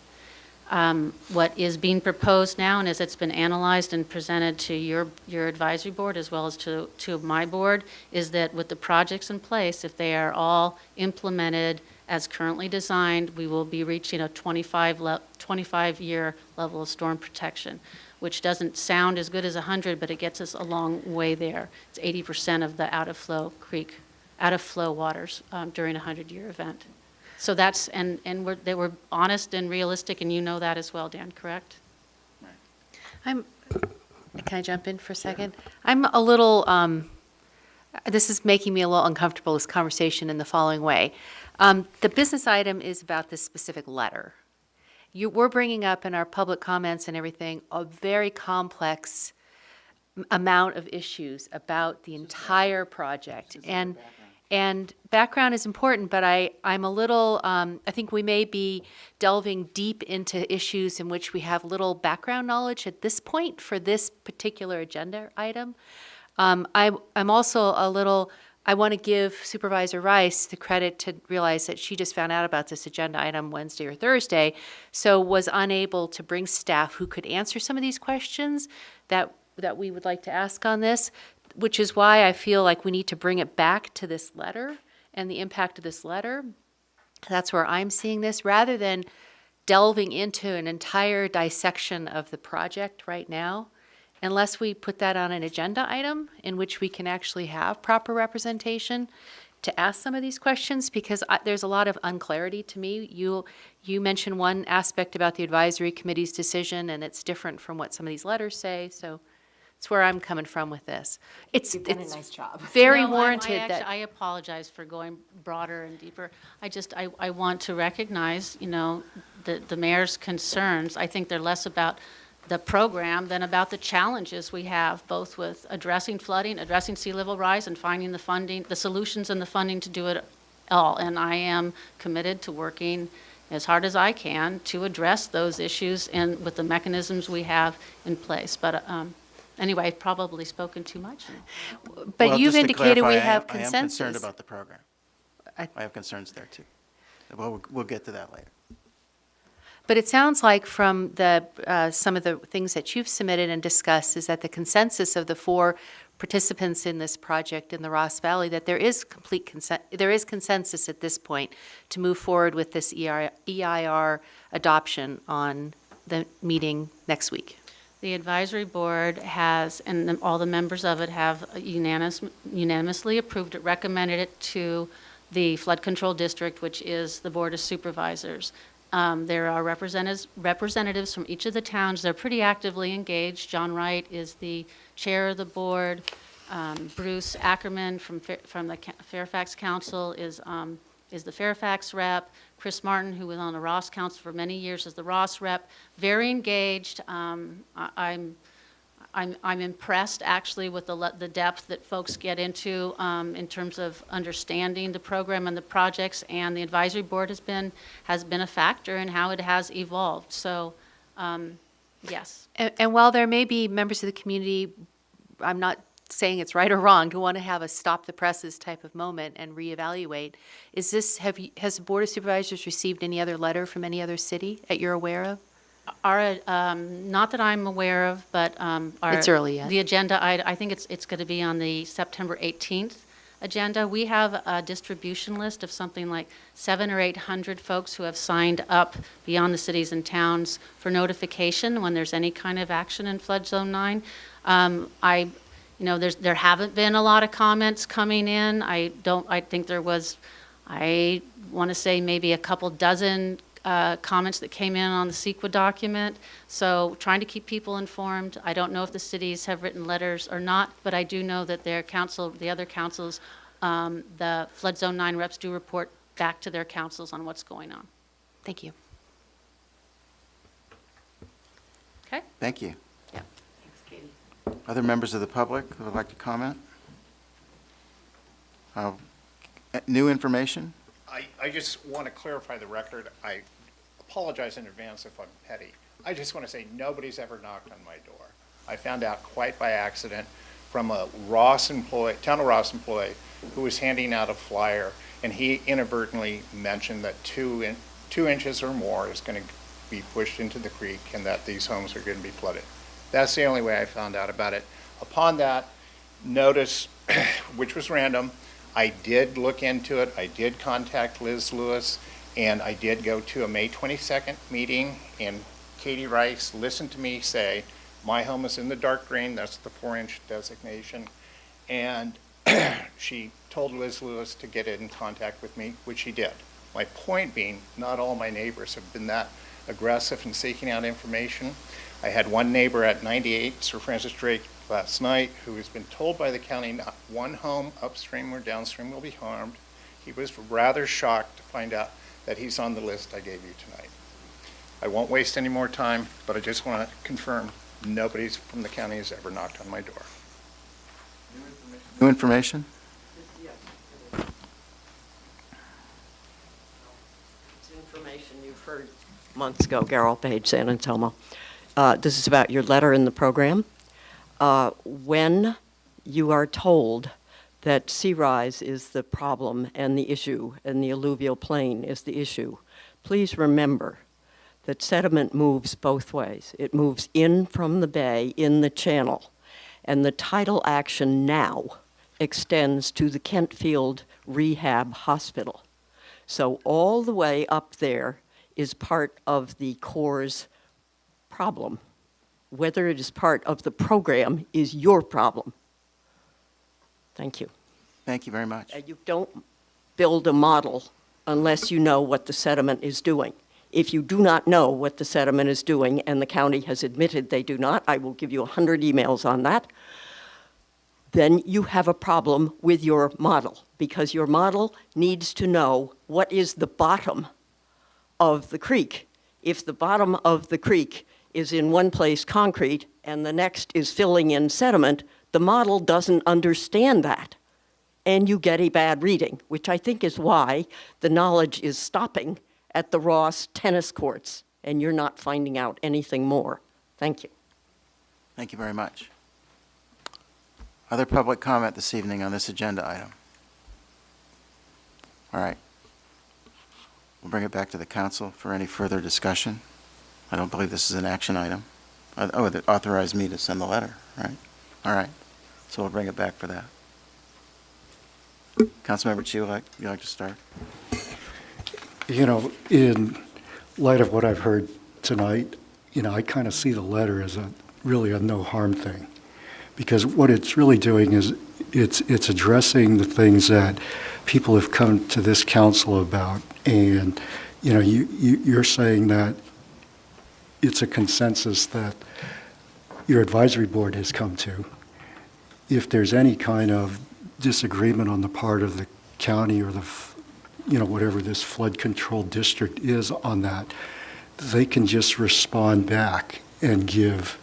What is being proposed now, and as it's been analyzed and presented to your advisory board as well as to my board, is that with the projects in place, if they are all implemented as currently designed, we will be reaching a 25-year level of storm protection, which doesn't sound as good as 100, but it gets us a long way there. It's 80% of the out-of-flow waters during a 100-year event. So that's, and they were honest and realistic, and you know that as well, Dan, correct? Can I jump in for a second? I'm a little, this is making me a little uncomfortable, this conversation, in the following way. The business item is about this specific letter. We're bringing up in our public comments and everything a very complex amount of issues about the entire project. And background is important, but I'm a little, I think we may be delving deep into issues in which we have little background knowledge at this point for this particular agenda item. I'm also a little, I want to give Supervisor Rice the credit to realize that she just found out about this agenda item Wednesday or Thursday, so was unable to bring staff who could answer some of these questions that we would like to ask on this, which is why I feel like we need to bring it back to this letter and the impact of this letter. That's where I'm seeing this, rather than delving into an entire dissection of the project right now, unless we put that on an agenda item in which we can actually have proper representation to ask some of these questions, because there's a lot of unclarity to me. You mentioned one aspect about the advisory committee's decision, and it's different from what some of these letters say, so it's where I'm coming from with this. You've done a nice job. Very No, warranted that. I apologize for going broader and deeper. I want to recognize, the mayor's concerns. I think they're less about the program than about the challenges we have, both with addressing flooding, addressing sea level rise, and finding the funding, the solutions and the funding to do it all. And I am committed to working as hard as I can to address those issues and with the mechanisms we have in place. But anyway, I've probably spoken too much. But Well, you've just to indicated we clarify, have I am consensus. concerned about the program. I have concerns there, too. Well, we'll get to that later. But it sounds like from the some of the things that you've submitted and discussed is that the consensus of the 4 participants in this project in the Ross Valley, that there is consensus at this point to move forward with this EIR adoption on the meeting next week. The advisory board has, and all the members of it have unanimously approved it, recommended it to the flood control district, which is the Board of Supervisors. There are representatives from each of the towns. They're pretty actively engaged. John Wright is the chair of the board. Bruce Ackerman from the Fairfax Council is the Fairfax rep. Chris Martin, who was on the Ross Council for many years, is the Ross rep. Very engaged. I'm impressed actually with the depth that folks get into in terms of understanding the program and the projects, and the advisory board has been a factor in how it has evolved. So, yes. And while there may be members of the community, I'm not saying it's right or wrong, to want to have a stop the presses type of moment and reevaluate. Has the Board of Supervisors received any other letter from any other city that you're aware of? Not that I'm aware of, but It's early yet. The agenda, I think it's going to be on the September 18th agenda. We have a distribution list of something like 700 or 800 folks who have signed up beyond the cities and towns for notification when there's any kind of action in flood zone 9. There haven't been a lot of comments coming in. I think there was, I want to say maybe a couple dozen comments that came in on the CEQA document. So trying to keep people informed. I don't know if the cities have written letters or not, but I do know that their council, the other councils, the Flood Zone 9 reps do report back to their councils on what's going on. Thank you. Okay? Thank you. Yeah. Other members of the public who would like to comment? New information? I just want to clarify the record. I apologize in advance if I'm petty. I just want to say nobody's ever knocked on my door. I found out quite by accident from a Ross employee, town of Ross employee, who was handing out a flyer, and he inadvertently mentioned that 2 inches or more is going to be pushed into the creek and that these homes are going to be flooded. That's the only way I found out about it. Upon that notice, which was random, I did look into it. I did contact Liz Lewis, and I did go to a May 22nd meeting, and Katie Rice listened to me say, my home is in the dark green, that's the 4-inch designation, and she told Liz Lewis to get in contact with me, which she did. My point being, not all my neighbors have been that aggressive in seeking out information. I had one neighbor at 98 Sir Francis Drake last night who has been told by the county not one home upstream or downstream will be harmed. He was rather shocked to find out that he's on the list I gave you tonight. I won't waste any more time, but I just want to confirm nobody from the county has ever knocked on my door. New information? It's information you've heard months ago, Carol Page, San Anselmo. This is about your letter in the program. When you are told that sea rise is the problem and the issue, and the alluvial plain is the issue, please remember that sediment moves both ways. It moves in from the bay in the channel, and the tidal action now extends to the Kentfield Rehab Hospital. So all the way up there is part of the Corps' problem. Whether it is part of the program is your problem. Thank you. Thank you very much. You don't build a model unless you know what the sediment is doing. If you do not know what the sediment is doing, and the county has admitted they do not, I will give you 100 emails on that, then you have a problem with your model, because your model needs to know what is the bottom of the creek. If the bottom of the creek is in one place concrete and the next is filling in sediment, the model doesn't understand that. And you get a bad reading, which I think is why the knowledge is stopping at the Ross tennis courts, and you're not finding out anything more. Thank you. Thank you very much. Other public comment this evening on this agenda item? All right. We'll bring it back to the council for any further discussion. I don't believe this is an action item. Oh, that authorized me to send the letter, right? All right. So we'll bring it back for that. Councilmember Chu, you like to start? You know, in light of what I've heard tonight, I kind of see the letter as really a no harm thing. Because what it's really doing is it's addressing the things that people have come to this council about. And, you're saying that it's a consensus that your advisory board has come to. If there's any kind of disagreement on the part of the county or whatever this flood control district is on that, they can just respond back and give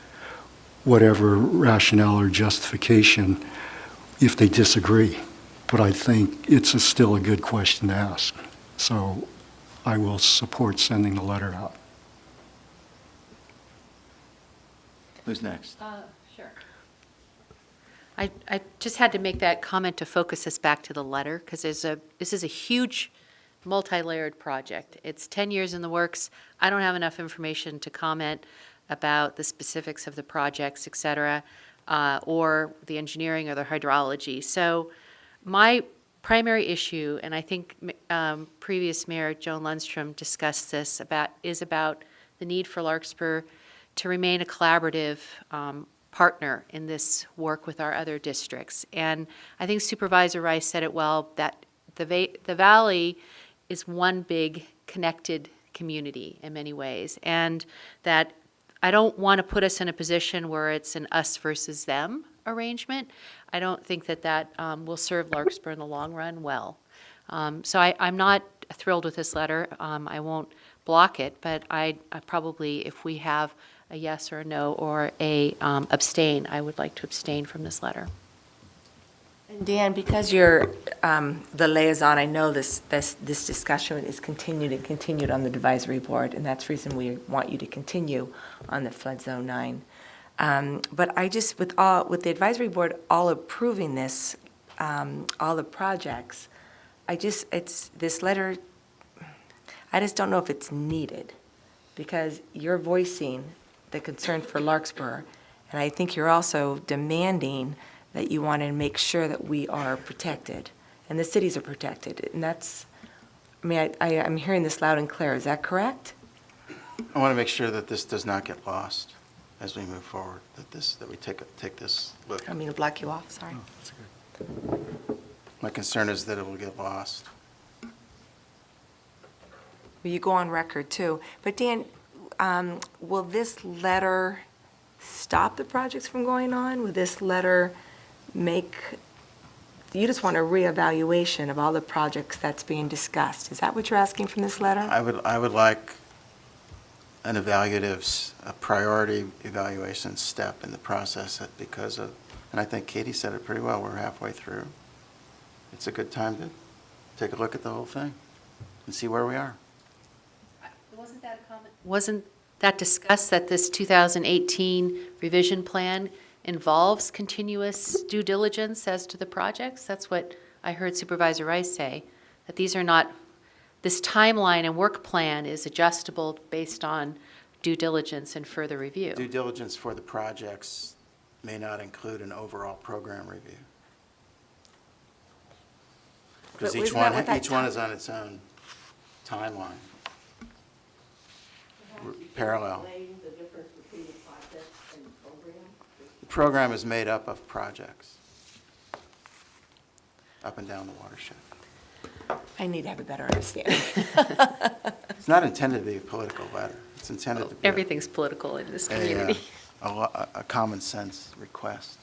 whatever rationale or justification if they disagree. But I think it's still a good question to ask. So I will support sending the letter out. Who's next? Sure. I just had to make that comment to focus us back to the letter, because this is a huge multi-layered project. It's 10 years in the works. I don't have enough information to comment about the specifics of the projects, et cetera, or the engineering or the hydrology. So my primary issue, and I think previous Mayor Joan Lundstrom discussed this, is about the need for Larkspur to remain a collaborative partner in this work with our other districts. And I think Supervisor Rice said it well, that the valley is one big connected community in many ways. And that I don't want to put us in a position where it's an us versus them arrangement. I don't think that that will serve Larkspur in the long run well. So I'm not thrilled with this letter. I won't block it, but I probably, if we have a yes or a no or a abstain, I would like to abstain from this letter. And Dan, because you're the liaison, I know this discussion is continued on the advisory board, and that's the reason we want you to continue on the flood zone 9. But I just, with the advisory board all approving this, all the projects, this letter, I just don't know if it's needed, because you're voicing the concern for Larkspur, and I think you're also demanding that you want to make sure that we are protected, and the cities are protected, and that's, I mean, I'm hearing this loud and clear, is that correct? I want to make sure that this does not get lost as we move forward, that we take this look. I don't mean to block you off, sorry. My concern is that it will get lost. Well, you go on record, too. But Dan, will this letter stop the projects from going on? Will this letter make, you just want a reevaluation of all the projects that's being discussed? Is that what you're asking from this letter? I would like an evaluative, a priority evaluation step in the process because of, and I think Katie said it pretty well, we're halfway through. It's a good time to take a look at the whole thing and see where we are. Wasn't that a comment? Wasn't that discussed that this 2018 revision plan involves continuous due diligence as to the projects? That's what I heard Supervisor Rice say, that these are not, this timeline and work plan is adjustable based on due diligence and further review. Due diligence for the projects may not include an overall program review. Because But each wasn't that what one, that one is on its own timeline. Parallel. The program is made up of projects up and down the watershed. I need to have a better understanding. It's not intended to be a political letter. It's intended to be Everything's political in this community. a common sense request.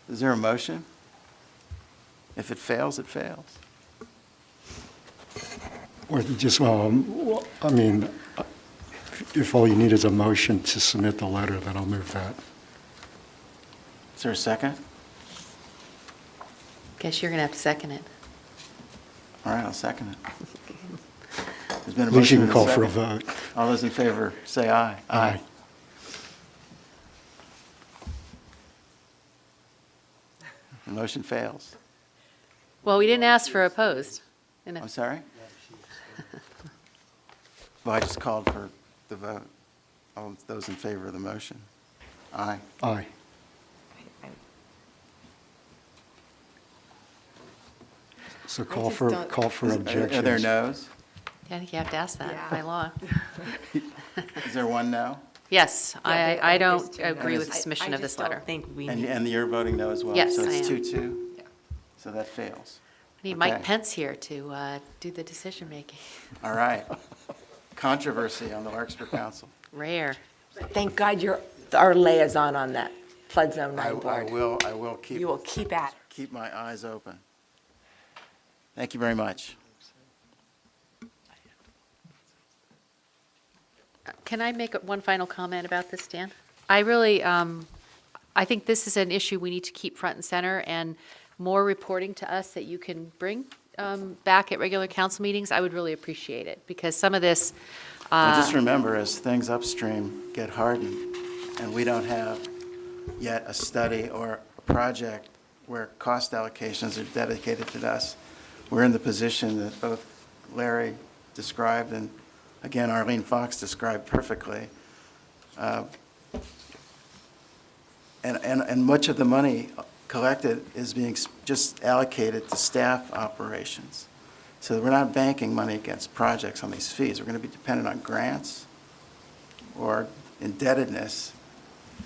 Is there a motion? If it fails, it fails. Or just, I mean, if all you need is a motion to submit the letter, then I'll move that. Is there a second? Guess you're going to have to second it. All right, I'll second it. There's been a At least you motion can and call for a second. vote. All those in favor, say aye. Aye. The motion fails. Well, we didn't ask for opposed. I'm sorry? Well, I just called for the vote. All those in favor of the motion? Aye. Aye. So call just for, don't- call for objections. Are there no's? I think you have to ask that Yeah. by law. Is there one no? Yes, Yeah, I there's don't two agree no's. with the submission of this letter. I just don't think we And, need. and you're voting no as well? Yes, So I it's am. 2-2? Yeah. So that fails. We need Mike Okay. Pence here to do the decision-making. All right. Controversy on the Larkspur Council. Rare. Thank God you're our liaison on that flood zone I 9 board. I will You will keep at it. keep my eyes open. Thank you very much. Can I make one final comment about this, Dan? I really, I think this is an issue we need to keep front and center, and more reporting to us that you can bring back at regular council meetings, I would really appreciate it, because some of this, And just remember, as things upstream get hardened, and we don't have yet a study or a project where cost allocations are dedicated to us, we're in the position that both Larry described and, again, Arlene Fox described perfectly. And much of the money collected is being just allocated to staff operations. So we're not banking money against projects on these fees. We're going to be dependent on grants or indebtedness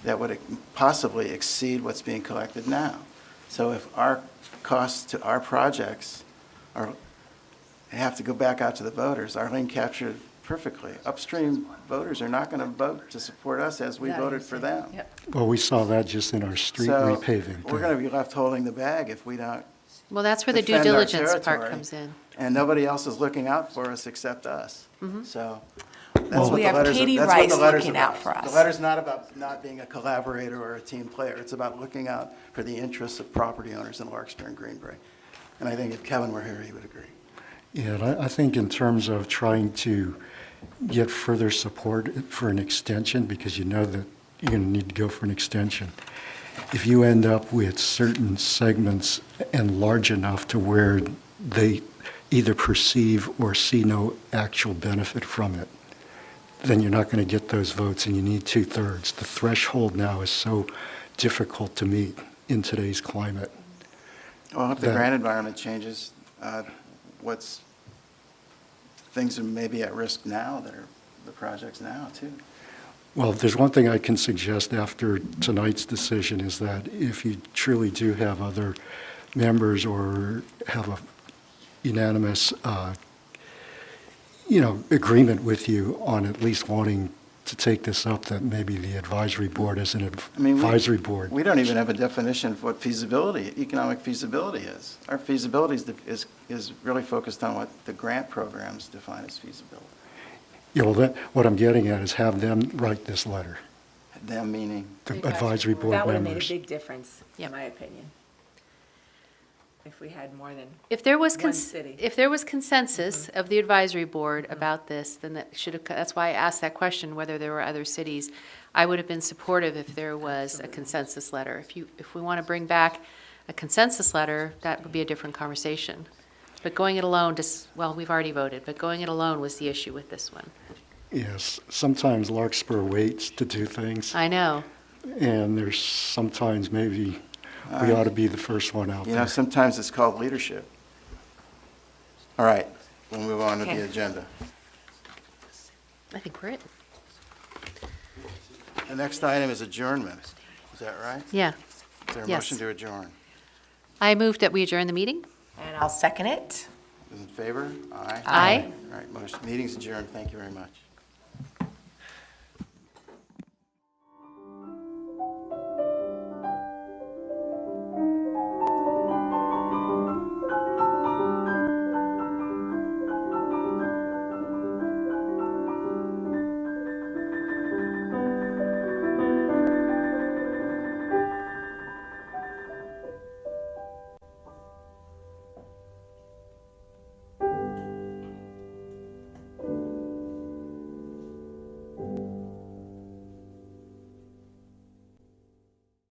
that would possibly exceed what's being collected now. So if our costs to our projects have to go back out to the voters. Arlene captured it perfectly. Upstream voters are not going to vote to support us as we voted for them. Well, we saw that just in our street So repaving. we're going to be left holding the bag if we don't Well, that's where the due defend our diligence part territory. comes in. And nobody else is looking out for us except us. So that's Well, what We the have letters, Katie that's what the Rice letter's looking about. out for us. The letter's not about not being a collaborator or a team player. It's about looking out for the interests of property owners in Larkspur and Greenbrae. And I think if Kevin were here, he would agree. Yeah, and I think in terms of trying to get further support for an extension, because you know that you're going to need to go for an extension, if you end up with certain segments and large enough to where they either perceive or see no actual benefit from it, then you're not going to get those votes, and you need 2/3. The threshold now is so difficult to meet in today's climate. Well, if the That- grant environment changes, what's, things are maybe at risk now that are the projects now, too. Well, there's one thing I can suggest after tonight's decision is that if you truly do have other members or have a unanimous, agreement with you on at least wanting to take this up, that maybe the advisory board as an I mean, advisory board. We don't even have a definition of what economic feasibility is. Our feasibility is really focused on what the grant programs define as feasibility. Yeah, well, what I'm getting at is have them write this letter, Them meaning, the advisory board That would have made a members. big difference, Yep. in my opinion. If we had more than If there was, one city. if there was consensus of the advisory board about this, then that should have, that's why I asked that question, whether there were other cities. I would have been supportive if there was a consensus letter. If we want to bring back a consensus letter, that would be a different conversation. But going it alone, well, we've already voted, but going it alone was the issue with this one. Yes, sometimes Larkspur waits to do things, I know. and there's sometimes maybe we ought to be the first one out there. sometimes it's called leadership. All right, we'll move on to Okay. the agenda. I think we're it. The next item is adjournment. Is that right? Yeah. Is there a Yes. motion to adjourn? I move that we adjourn the meeting. And I'll second it. Those in favor? Aye. Aye. All right, meeting's adjourned. Thank you very much.